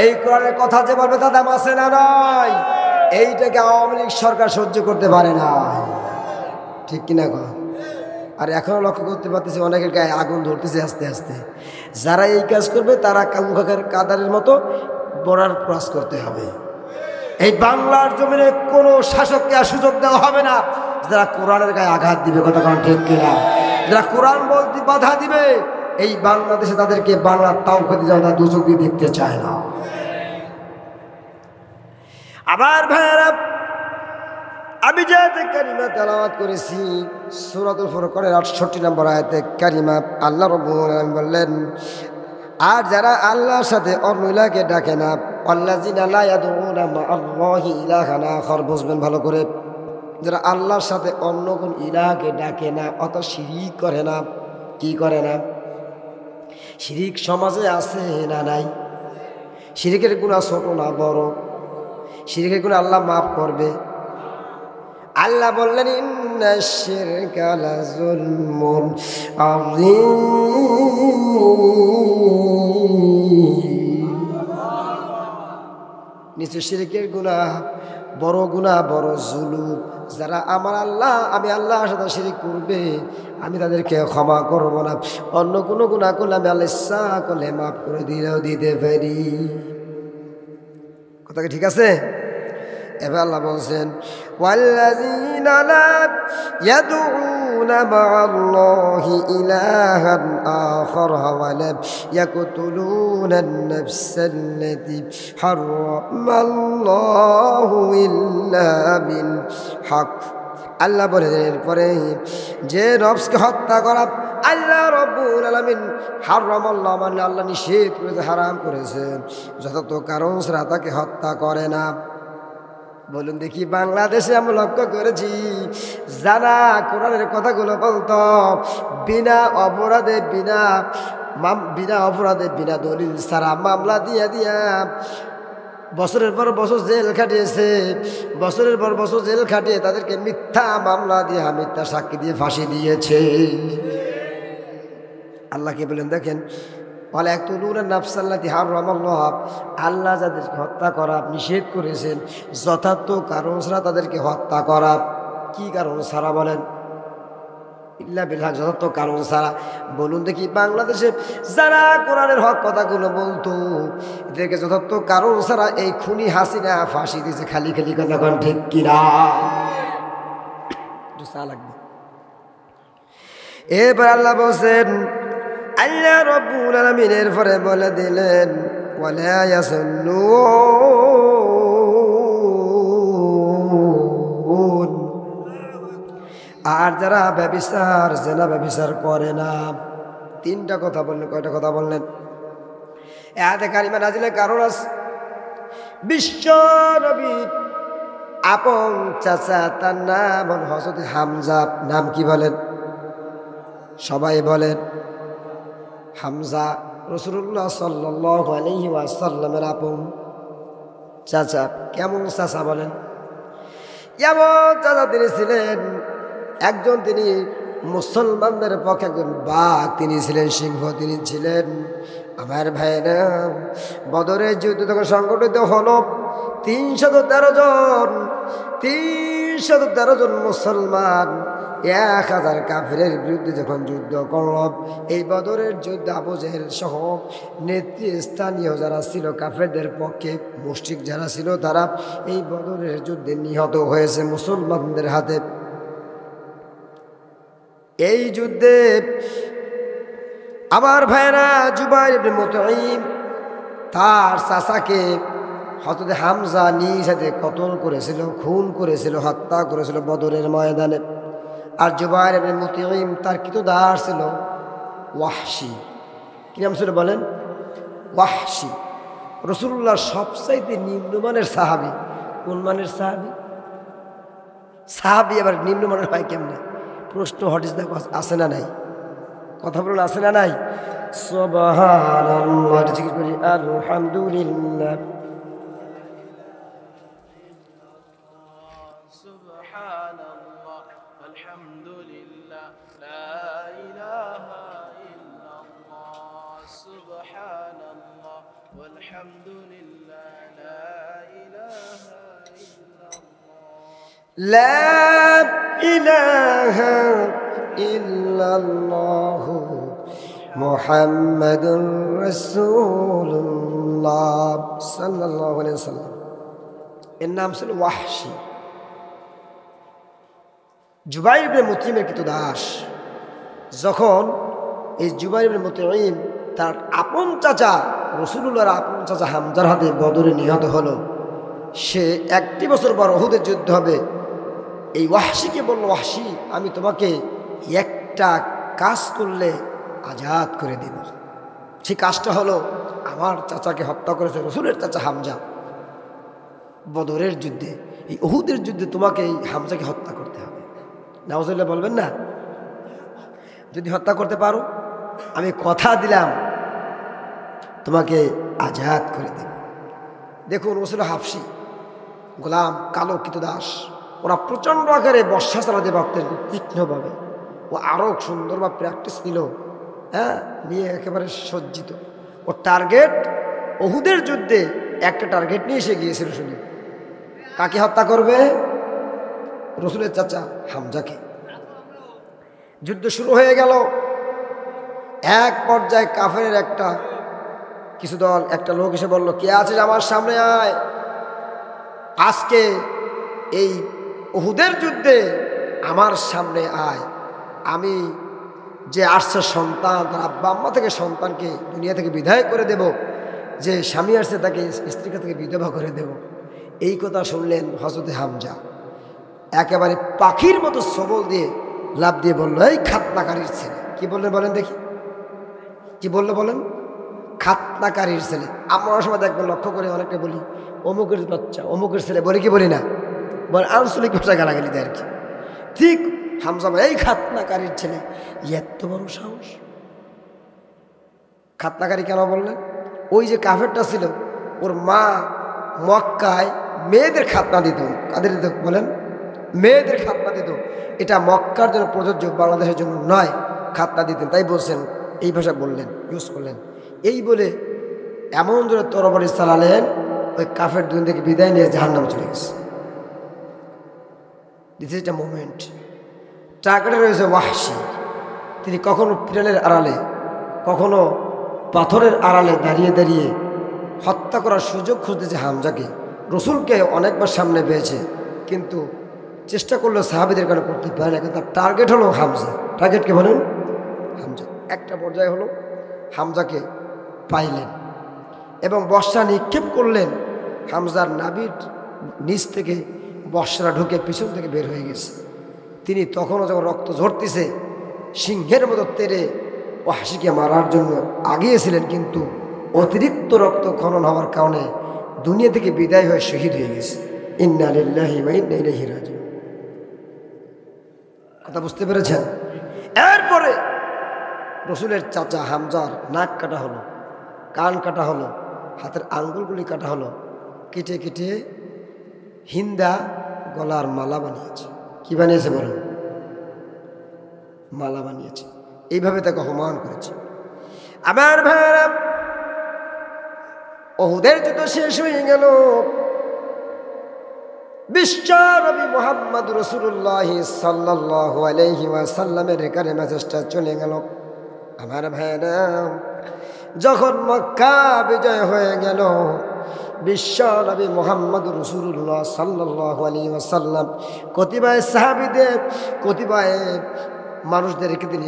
এই কোরআনের কথা যে বলবে তার দাম আছে না নাই? এইটাকে আওয়ামী লীগ সরকার সহ্য করতে পারে না, ঠিক কিনা গো? আর এখনও লক্ষ্য করতে পারতেছি অনেকের গায়ে আগুন ধরতেছে আস্তে আস্তে। যারা এই কাজ করবে তারা কালুখাকের কাদারের মতো বড়ার ক্রস করতে হবে। এই বাংলার জমিনে কোনো শাসককে আর সুযোগ দেওয়া হবে না যারা কোরআনের গায়ে আঘাত দিবে, কথা কারণ ঠিক কিনা? যারা কোরআন বলতে বাধা দিবে, এই বাংলাদেশে তাদেরকে বাংলার তাও খেতে যাওয়া তারা দুচোখ দিয়ে দেখতে চায় না। আবার ভাইয়েরা, আমি যে আয়াতে কারিমা তেলাওয়াত করেছি সূরাতুল ফুরকানের 68 নম্বর আয়াতে কারিমা, আল্লাহ রাব্বুল আলামিন বললেন, আর যারা আল্লাহর সাথে অন্য ইলাহকে ডাকে না, আল্লাযিনা লা ইয়াদউনা মা'আল্লাহি ইলাহান আখার, বুঝবেন ভালো করে, যারা আল্লাহর সাথে অন্য কোন ইলাহকে ডাকে না, অত শিরিক করে না। কি করে না? শিরিক সমাজে আছে না নাই? শিরিকের গুনাহ ছোট না বড়? শিরিকের গুনাহ আল্লাহ মাফ করবে। আল্লাহ বললেন, ইন্নাশ শিরকা লাযুলমুন আযীম, নিশ্চয় শিরকের গুনাহ বড় গুনাহ, বড় জুলুম। যারা আমি আল্লাহর সাথে শিরিক করবে, আমি তাদেরকে ক্ষমা করব না। অন্য কোনো গুনাহ করলে আমি আল্লাহ ইচ্ছা করলে মাফ করে দিলেও দিতে পারি। কথা কি ঠিক আছে? এবার আল্লাহ বলছেন, ওয়াল্লাযীনা লা ইয়াদউনা মা'আল্লাহি ইলাহান আখার ওয়া লা ইয়াকতুলুনান নাফসাল্লাতী হারামাল্লাহু ইল্লা বিল হক। আল্লাহ বলেন এরপরে, যে নফসকে হত্যা করা আল্লাহ রাব্বুল আলামিন হারামাল্লাহ, মানে আল্লাহ নিষেধ করেছে, হারাম করেছেন, যথাযথ কারণ ছাড়া তাকে হত্যা করে না। বলুন দেখি, বাংলাদেশে আমরা লক্ষ্য করেছি যারা কোরআনের কথাগুলো বলতো, বিনা অপরাধে বিনা দলিল ছাড়া মামলা দিয়া বছরের পর বছর জেল খাটিয়েছে, বছরের পর বছর জেল খাটিয়ে তাদেরকে মিথ্যা মামলা দিয়ে মিথ্যা সাক্ষী দিয়ে ফাঁসি দিয়েছে। আল্লাহকে বলেন দেখেন, ওয়ালা ইয়াকতুলুনা নাফসাল্লাতী হারামাল্লাহ, আল্লাহ যাদেরকে হত্যা করা নিষেধ করেছেন, যথার্থ কারণ ছাড়া তাদেরকে হত্যা করা। কি কারণ ছাড়া বলেন? ইল্লা বিল হক, যথার্থ কারণ ছাড়া। বলুন দেখি, বাংলাদেশে যারা কোরআনের হক কথাগুলো বলতো, এদেরকে যথার্থ কারণ ছাড়া এই খুনি হাসিনা ফাঁসি দিয়েছে। খালি খালি কথা কোন ঠিক কিনা? লাগবে। এবার আল্লাহ বলছেন, আল্লাহ রাব্বুল আলামিন এরপরে বলে দিলেন, ওয়ালা ইয়াসুল্লুন, আর যারা ব্যভিচার জেনা ব্যভিচার করে না। তিনটা কথা বললেন। কয়টা কথা বললেন? আয়াতে কারিমা নাজিলের কারণ আছে। বিশ্ব নবী আপন চাচা, তার নাম হযরত হামজা। নাম কি বলেন? সবাই বলেন হামজা। রাসূলুল্লাহ সাল্লাল্লাহু আলাইহি ওয়াসাল্লামের আপন চাচা। কেমন চাচা বলেন? এমন চাচা তিনি ছিলেন একজন, তিনি মুসলমানদের পক্ষে একজন বাঘ, তিনি ছিলেন সিংহ, তিনি ছিলেন। আমার ভাইরা, বদরের যুদ্ধ যখন সংগঠিত হলো, 313 জন মুসলমান 1000 কাফিরের বিরুদ্ধে যখন যুদ্ধ করল, এই বদরের যুদ্ধে আবু জেহেল সহ নেতৃস্থানীয় যারা ছিল কাফেরদের পক্ষে, মুশরিক যারা ছিল, তারা এই বদরের যুদ্ধে নিহত হয়েছে মুসলমানদের হাতে। এই যুদ্ধে আমার ভাইরা জুবাইর ইবনে মুতঈম তার চাচাকে হযরত হামজা নিজ হাতে কতল করেছিল, খুন করেছিল, হত্যা করেছিল বদরের ময়দানে। আর জুবাইর ইবনে মুতঈম তার কিতদার ছিল ওয়াহশী। কি নাম ছিল বলেন? ওয়াহশী। রাসূলুল্লাহর সবচাইতে নিম্নমানের সাহাবী। কোন মানের সাহাবী? সাহাবী আবার নিম্নমানের হয় কেমনে? প্রশ্ন হটিস দেখো, আছে না নাই? কথা বলুন, আছে না নাই? সুবহানাল্লাহ, জিকির করি আলহামদুলিল্লাহ। সুবহানাল্লাহ, আলহামদুলিল্লাহ, লা ইলাহা ইল্লাল্লাহ। সুবহানাল্লাহ, আলহামদুলিল্লাহ, লা ইলাহা ইল্লাল্লাহ। লা ইলাহা ইল্লাল্লাহু মুহাম্মাদুর রাসূলুল্লাহ সাল্লাল্লাহু আলাইহি ওয়াসাল্লাম। এর নাম ছিল ওয়াহশী। জুবাইর ইবনে মুতঈমের কৃতদাস। যখন এই জুবাইর ইবনে মুতঈম তার আপন চাচা রাসূলুল্লাহর আপন চাচা হামজার হাতে বদরে নিহত হলো, সে 1 বছর পর উহুদের যুদ্ধ হবে। এই ওয়াহশীকে বলল, ওয়াহশী আমি তোমাকে একটা কাজ করলে আজাদ করে দেব। সেই কাজটা হলো, আমার চাচাকে হত্যা করেছে রাসূলের চাচা হামজা বদরের যুদ্ধে, এই উহুদের যুদ্ধে তোমাকে এই হামজাকে হত্যা করতে হবে। নাউজুবিল্লাহ বলবেন না? যদি হত্যা করতে পারো আমি কথা দিলাম তোমাকে আজাদ করে দেব। দেখুন রাসূল হাবশী গোলাম, কালো কৃতদাস, ওরা প্রচণ্ড আকারে বর্ষা চালাতে পারতেন তীক্ষ্ণভাবে। ও আরও সুন্দরভাবে প্র্যাকটিস নিল, নিয়ে একেবারে সজ্জিত। ও টার্গেট উহুদের যুদ্ধে একটা টার্গেট নিয়ে এসে গিয়েছিল। শুনি কাকে হত্যা করবে? রাসূলের চাচা হামজাকে। যুদ্ধ শুরু হয়ে গেল। এক পর্যায়ে কাফেরের কিছু দল, একটা লোক এসে বলল, কে আছিস আমার সামনে আয়, আজকে এই উহুদের যুদ্ধে আমার সামনে আয়। আমি যে আসছে সন্তান, তার আব্বা আম্মা থেকে সন্তানকে দুনিয়া থেকে বিদায় করে দেব, যে স্বামী আসছে তাকে স্ত্রীকে থেকে বিধবা করে দেব। এই কথা শুনলেন হযরতে হামজা, একেবারে পাখির মতো সবল দিয়ে লাফ দিয়ে বলল, এই খাতনাকারীর ছেলে। কি বললেন বলেন দেখি, কি বললো বলেন? খাতনাকারীর ছেলে। আমরা সময় দেখবেন, লক্ষ্য করে অনেকটা বলি অমুকের বাচ্চা, অমুকের ছেলে, বলি কি বলি না? বলে আঞ্চলিক ভাষা গালাগালি দেয় আর কি। ঠিক হামজা এই খাতনাকারীর ছেলে, এত বড় সাহস! খাতনাকারী কেন বললেন? ওই যে কাফেরটা ছিল, ওর মা মক্কায় মেয়েদের খাতনা দিত। কাদের দিত বলেন? মেয়েদের খাতনা দিত। এটা মক্কার জন্য প্রযোজ্য, বাংলাদেশের জন্য নয়। খাতনা দিতেন, তাই বলছেন, এই ভাষা বললেন, ইউজ করলেন। এই বলে এমন জোরে তরবারি চালালেন, ওই কাফের দুনিয়া থেকে বিদায় নিয়ে জাহান্নামে চলে গেছে। This is a moment. টার্গেটে রয়েছে ওয়াহশী। তিনি কখনো পিরানের আড়ালে, কখনো পাথরের আড়ালে দাঁড়িয়ে দাঁড়িয়ে হত্যা করার সুযোগ খুঁজতেছে হামজাকে। রাসূলকে অনেকবার সামনে পেয়েছে, কিন্তু চেষ্টা করলেও সাহাবীদের কারণে করতে পারে না। তার টার্গেট হলো হামজা। টার্গেটকে বলেন হামজা। একটা পর্যায়ে হলো হামজাকে পাইলেন এবং বর্ষা নিক্ষেপ করলেন। হামজার নাভির নিচ থেকে বর্ষা ঢুকে পিছন থেকে বের হয়ে গেছে। তিনি তখনও যখন রক্ত ঝরতেছে, সিংহের মতো তেড়ে ওয়াহশীকে মারার জন্য আগিয়েছিলেন, কিন্তু অতিরিক্ত রক্ত খনন হওয়ার কারণে দুনিয়া থেকে বিদায় হয়ে শহীদ হয়ে গেছে। ইন্না লিল্লাহি ওয়া ইন্না ইলাইহি রাজিউন। কথা বুঝতে পেরেছেন? এরপরে রাসূলের চাচা হামজার নাক কাটা হলো, কান কাটা হলো, হাতের আঙ্গুলগুলি কাটা হলো, কেটে কেটে হিন্দা গলার মালা বানিয়েছে। কি বানিয়েছে বলুন? মালা বানিয়েছে। এইভাবে তাকে অপমান করেছে। আমার ভাইরা, উহুদের যুদ্ধ শেষ হয়ে গেল। বিশ্ব নবী মুহাম্মদ রাসূলুল্লাহ সাল্লাল্লাহু আলাইহি ওয়াসাল্লামের কানে মেসেজটা চলে গেল। আমার ভাইরা, যখন মক্কা বিজয় হয়ে গেল, বিশ্ব নবী মুহাম্মদ রাসূলুল্লাহ সাল্লাল্লাহু আলাইহি ওয়াসাল্লাম কতিপয় সাহাবীদের, কতিপয় মানুষদেরকে তিনি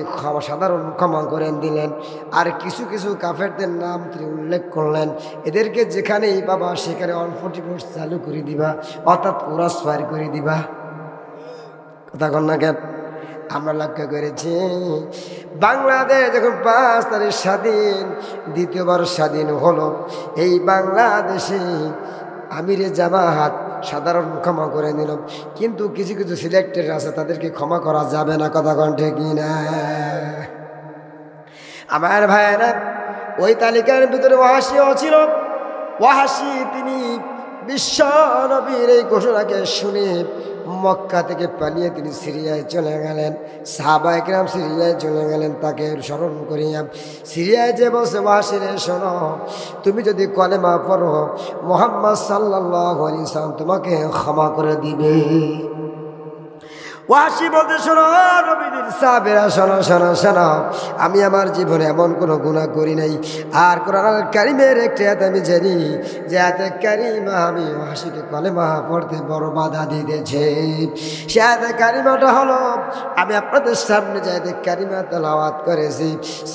সাধারণ ক্ষমা করে দিলেন। আর কিছু কিছু কাফেরদের নাম তিনি উল্লেখ করলেন, এদেরকে যেখানেই পাবা সেখানে 140 চালু করে দিবা, অর্থাৎ ক্রস ফায়ার করে দিবা। কথা কন না কেন? আমরা লক্ষ্য করেছি, বাংলাদেশ যখন 5 তারিখ স্বাধীন, দ্বিতীয়বার স্বাধীন হলো, এই বাংলাদেশে আমিরে জামাত সাধারণ ক্ষমা করে নিল, কিন্তু কিছু কিছু সিলেক্টেড আছে, তাদেরকে ক্ষমা করা যাবে না। কথা কন ঠিক না? আমার ভাইয়েরা, ওই তালিকার ভিতরে ওয়াহশীও ছিল। ওয়াহশী তিনি বিশ্ব নবীর এই ঘোষণাকে শুনে মক্কা থেকে পালিয়ে তিনি সিরিয়ায় চলে গেলেন। সাহাবায়ে কেরাম সিরিয়ায় চলে গেলেন তাকে স্মরণ করিয়া। সিরিয়ায় যে বলছে, ওয়াহশী রে শোনো, তুমি যদি কলেমা পড়ো, মুহাম্মদ সাল্লাল্লাহু আলাইহি ওয়াসাল্লাম তোমাকে ক্ষমা করে দিবে। ওয়াসি বলতে, শোনো নবীদের সাহাবীরা, শোনো শোনো শোনো, আমি আমার জীবনে এমন কোনো গুনাহ করি নাই। আর কোরআন কারীমের একটি আয়াত আমি জানি, যে আয়াতে কারিমা আমি ওয়াসিকে কলেমা পড়তে বড় বাধা দিতেছে। সে আয়াতে কারিমাটা হলো, আমি আপনাদের সামনে যে আয়াতে কারিমা তেলাওয়াত করেছি,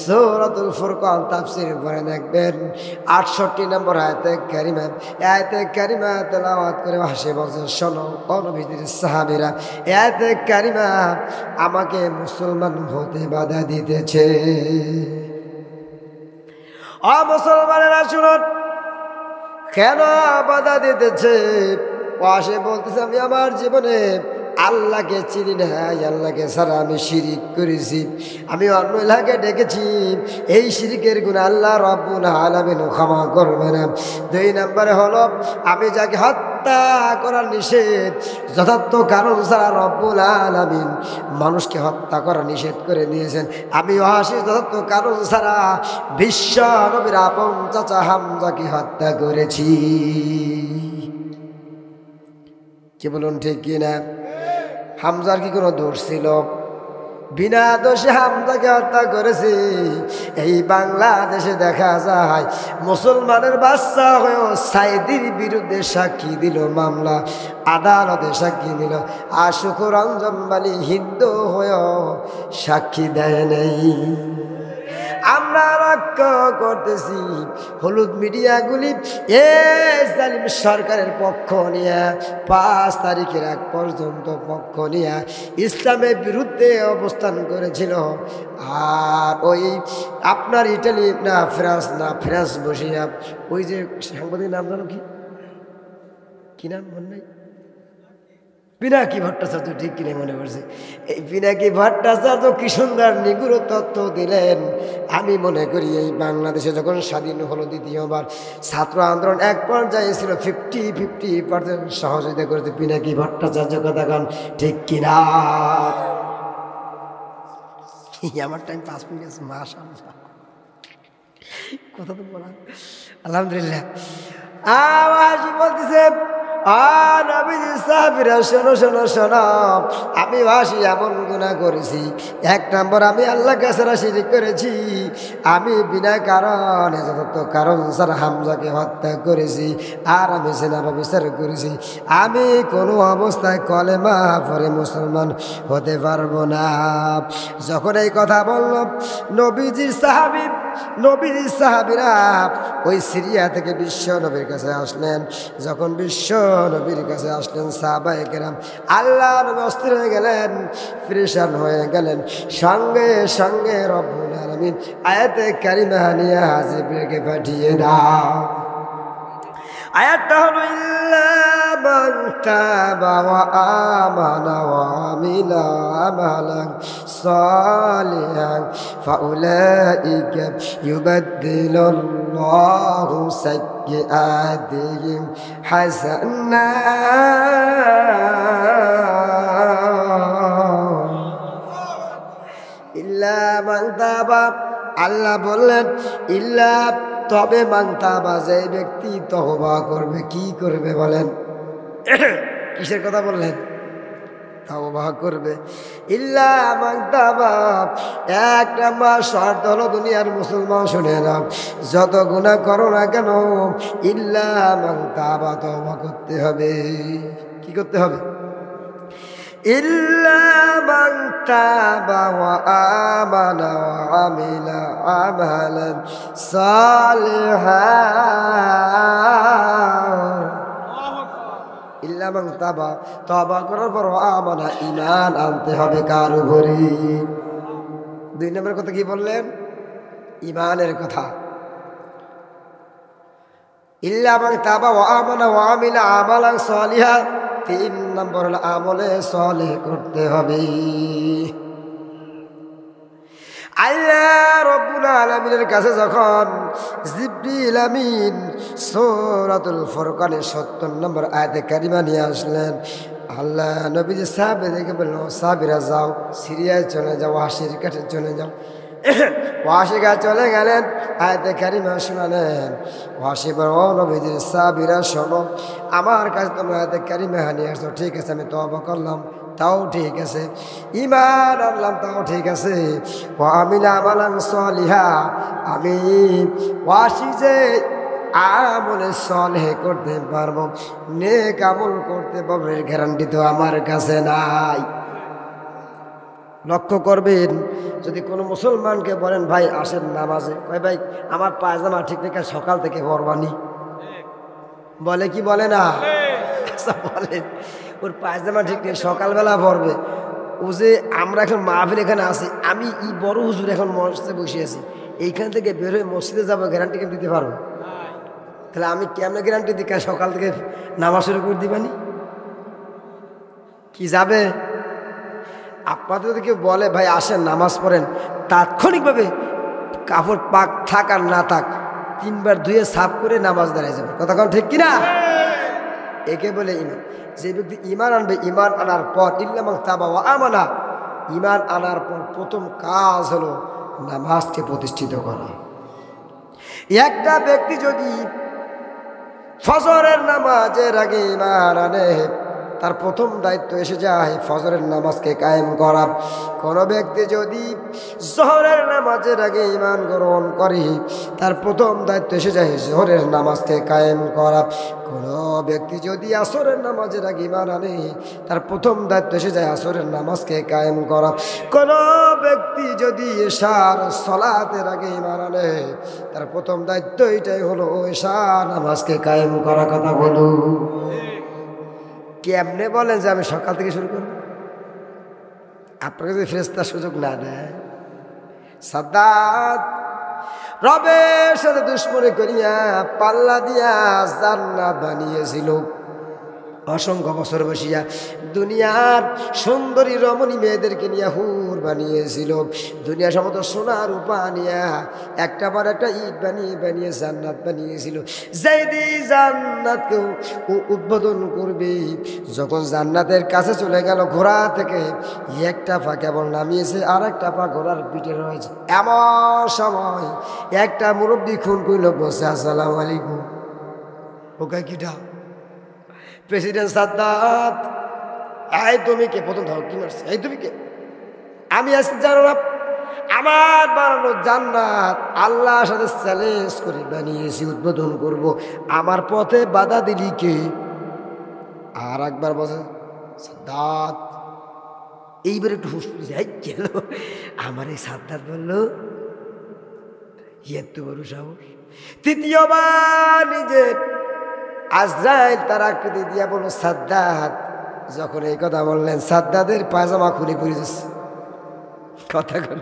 সূরাতুল ফুরকান তাফসীর পড়ে দেখবেন 68 নম্বর আয়াতে কারিমা। আয়াতে কারিমা তেলাওয়াত করে ওয়াসি বলছে, শোনো ও নবীদের সাহাবীরা, আয়াতে কারিমা আমাকে মুসলমান হতে বাধা দিতেছে। মুসলমানেরা শুনুন, কেন বাধা দিতেছে? ওয়াসি বলতেছে, আমি আমার জীবনে আল্লাহকে চিনি না, আল্লাহকে ছাড়া আমি শিরিক করেছি, আমি অন্য ইলাকে ডেকেছি, এই শিরিকের গুনাহ আল্লাহ রব্বুল আলামিন ক্ষমা করবে না। 2 নম্বরে হলো, আমি যাকে হত্যা করার নিষেধ, যথার্থ কারণ ছাড়া রব্বুল আলামিন মানুষকে হত্যা করা নিষেধ করে দিয়েছেন। আমি ওয়াসি যথার্থ কারণ ছাড়া বিশ্ব নবীর আপন চাচা হামজাকে হত্যা করেছি। কি বলুন, ঠিক কিনা? হামজার কি কোনো দোষ ছিল? বিনা দোষে হামজাকে হত্যা করেছে। এই বাংলাদেশে দেখা যায় মুসলমানের বাচ্চা হয়েও সাইদির বিরুদ্ধে সাক্ষী দিল, মামলা আদালতে সাক্ষী দিল, আর শুকুরঞ্জন বালি হিন্দু হয়েও সাক্ষী দেয় নেই। আমরা লক্ষ্য করতেছি হলুদ মিডিয়াগুলি জালিম সরকারের পক্ষ নিয়ে 5 তারিখের আগ পর্যন্ত পক্ষ নিয়ে ইসলামের বিরুদ্ধে অবস্থান করেছিল। আর ওই আপনার ইটালি না ফ্রান্স বসিয়া ওই যে সাংবাদিক নাম জানো কি নাম মনে নাই? পিনাকি ভট্টাচার্য, ঠিক কিনে মনে পড়ছে। এই পিনাকি ভট্টাচার্য কি সুন্দর নিগুড় তথ্য দিলেন। আমি মনে করি এই বাংলাদেশে যখন স্বাধীন হলো দ্বিতীয়বার, ছাত্র আন্দোলন এক পর্যায়ে ছিল 50% সহযোগিতা করেছে পিনাকি ভট্টাচার্য। কথা কন ঠিক কিনা? আমার টাইম 5 মিনিট আছে, মাশাআল্লাহ, কথা তো বলা, আলহামদুলিল্লাহ। আওয়াজ বলতেছে, নবীজি সাহাবীরা, শোনো শোনো শোনো, আমি ওয়াসি এমন গুনাহ করেছি। 1 নম্বর, আমি আল্লাহর কাছে শিরক করেছি, আমি বিনা কারণে যথার্থ কারণ ছাড়া হামজাকে হত্যা করেছি, আর আমি জিনা ব্যভিচার করেছি। আমি কোনো অবস্থায় কলেমা পড়ে মুসলমান হতে পারবো না। যখন এই কথা বলল, নবীজির সাহাবীরা ওই সিরিয়া থেকে বিশ্ব নবীর কাছে আসলেন। যখন বিশ্ব নবীর কাছে আসলেন, সাহাবায়ে কেরাম আল্লাহ নবী অস্থির হয়ে গেলেন, পরেশান হয়ে গেলেন। সঙ্গে সঙ্গে রব্বুল আলামিন আয়াতে কারিমা নিয়ে জিবরিলকে পাঠিয়ে দাও। আয়াতটা হলো, ইল্লা মান তাবা ওয়া আমানা ওয়া আমিলা আমালান সালিহান ফাউলাইকা ইউবাদদিলুল্লাহু সাইয়্যাতিহিম হাসানাত। ইল্লা মান তাবা, আল্লাহ বললেন ইল্লা, তবে মান তাবা, যে ব্যক্তি তওবা করবে। কি করবে বলেন? কিসের কথা বললেন? তওবা করবে। ইল্লা মান তাবা, 1 নম্বর শর্ত হলো, দুনিয়ার মুসলমান শুনে নাও, যত গুনাহ করো না কেন, ইল্লা মান তাবা, তওবা করতে হবে। কি করতে হবে? ইল্লা মান তাবা ওয়া আমানা ওয়া আমিলা আমালান সালিহান। ইল্লা মান তাবা, তওবা করার পর আমানা, ঈমান আনতে হবে কার উপরে? 2 নম্বর কথা কি বললেন? ঈমানের কথা। ইল্লা মান তাবা ওয়া আমানা ওয়া আমিলা আমালান সালিহান। 3 নম্বর হলো আমলে সালেহ করতে হবে। আল্লাহ রব্বুল আলামিনের কাছে যখন জিবরিল আমিন সূরাতুল ফুরকানের 70 নম্বর আয়াতে কারিমা নিয়ে আসলেন, আল্লাহ নবীজি সাহাবীদেরকে বলল, সাহাবীরা যাও, সিরিয়ায় চলে যাও, ওয়াসির কাছে চলে যাও। ওয়াসি গা চলে গেলেন, আয়াতে কারিমা শোনালেন। ওয়াসি বড় নবীজির সাহাবীরা শোনো, আমার কাছে তোমরা আয়াতে কারিমা নিয়ে আসছো, ঠিক আছে আমি তওবা করলাম, তাও ঠিক আছে, ঈমান আনলাম, তাও ঠিক আছে, ওয়া আমিলা আমালান সলিহা, আমি ওয়াসি যে আমলে সলেহ করতে পারবো, নেক আমল করতে পারবো, এর গ্যারান্টি তো আমার কাছে নাই। লক্ষ্য করবেন, যদি কোনো মুসলমানকে বলেন ভাই আসেন নামাজে, কয় ভাই আমার পায়জামা ঠিক রেখে সকাল থেকে পরবানি, বলে কি বলে না? আচ্ছা বলেন, ওর পায়জামা ঠিক নেই, সকালবেলা পরবে। ও যে আমরা এখন মাহফিল এখানে আছি, আমি ই বড় হুজুর এখন মসজিদে বসে আছি, এইখান থেকে বের হয়ে মসজিদে যাবো, গ্যারান্টি কেমন দিতে পারবো? তাহলে আমি কেমন গ্যারান্টি দিই সকাল থেকে নামাজ শুরু করে দিবানি? কি যাবে? আপনাদের যদি কেউ বলে ভাই আসেন নামাজ পড়েন, তাৎক্ষণিকভাবে কাপড় পাক থাক আর না থাক 3 বার ধুয়ে সাফ করে নামাজ দাঁড়িয়ে যাবে, কথা কোন ঠিক কিনা? একে বলে ইমান। যে ব্যক্তি ইমান আনবে, ইমান আনার পর ইল্লামান তাবা ওয়া আমানা, ইমান আনার পর প্রথম কাজ হলো নামাজকে প্রতিষ্ঠিত করা। একটা ব্যক্তি যদি ফজরের নামাজের আগে ইমান আনে, তার প্রথম দায়িত্ব এসে যায় ফজরের নামাজকে কায়েম করা। কোনো ব্যক্তি যদি জোহরের নামাজের আগে ঈমান গ্রহণ করে, তার প্রথম দায়িত্ব এসে যায় জোহরের নামাজকে কায়েম করা। কোনো ব্যক্তি যদি আসরের নামাজের আগে ঈমান আনে, তার প্রথম দায়িত্ব এসে যায় আসরের নামাজকে কায়েম করা। কোনো ব্যক্তি যদি এশার সালাতের আগে ঈমান আনে, তার প্রথম দায়িত্ব এটাই হলো এশা নামাজকে কায়েম করা। কথা বলুন, কেমনে বলেন যে আমি সকাল থেকে শুরু করব? আপনাকে যদি ফেরেশতার সুযোগ না দেয়। সাদ্দাত রবের সাথে দুশ্মনী করিয়া পাল্লা দিয়া জান্নাত বানিয়েছিল, অসংখ্য বছর বসিয়া দুনিয়ার সুন্দরী রমণী মেয়েদেরকে নিয়ে হুর বানিয়েছিল, দুনিয়া সমস্ত সোনা রূপা নিয়া একটা পর একটা ইট বানিয়ে বানিয়ে জান্নাত বানিয়েছিল। যেদিন জান্নাতকেও উদ্বোধন করবে, যখন জান্নাতের কাছে চলে গেল, ঘোড়া থেকে একটা পা কেবল নামিয়েছে, আর একটা পা ঘোড়ার পিঠে রয়েছে। এমন সময় একটা মুরব্বী খুন কইল, বসে আসসালামু আলাইকুম। ওকে কিটা? প্রেসিডেন্ট সাদ্দাত। এই তুমি কে? প্রথম ধর কি মারছে? এই তুমি কে? আমি আজকে জানো না, আমার বানানো জান্নাত আল্লাহর সাথে চ্যালেঞ্জ করে বানিয়েছি, উদ্বোধন করব, আমার পথে বাধা দিলি কে? আর একবার বসে সাদ্দাত। এইবার একটু হুশ যাই গেল, আমার এই সাদ্দাত বললো এত বড় সাহস। তৃতীয়বার নিজের আজরাইল তার আকৃতি দিয়া বলল সাদ্দাত। যখন এই কথা বললেন, সাদ্দাতের পায়জামা খুলে পড়ে যাচ্ছে। কথা বল,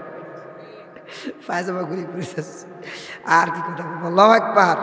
পায়জামা খুলে পড়ে যাচ্ছে। আর কি কথা বলবো? আল্লাহু আকবার।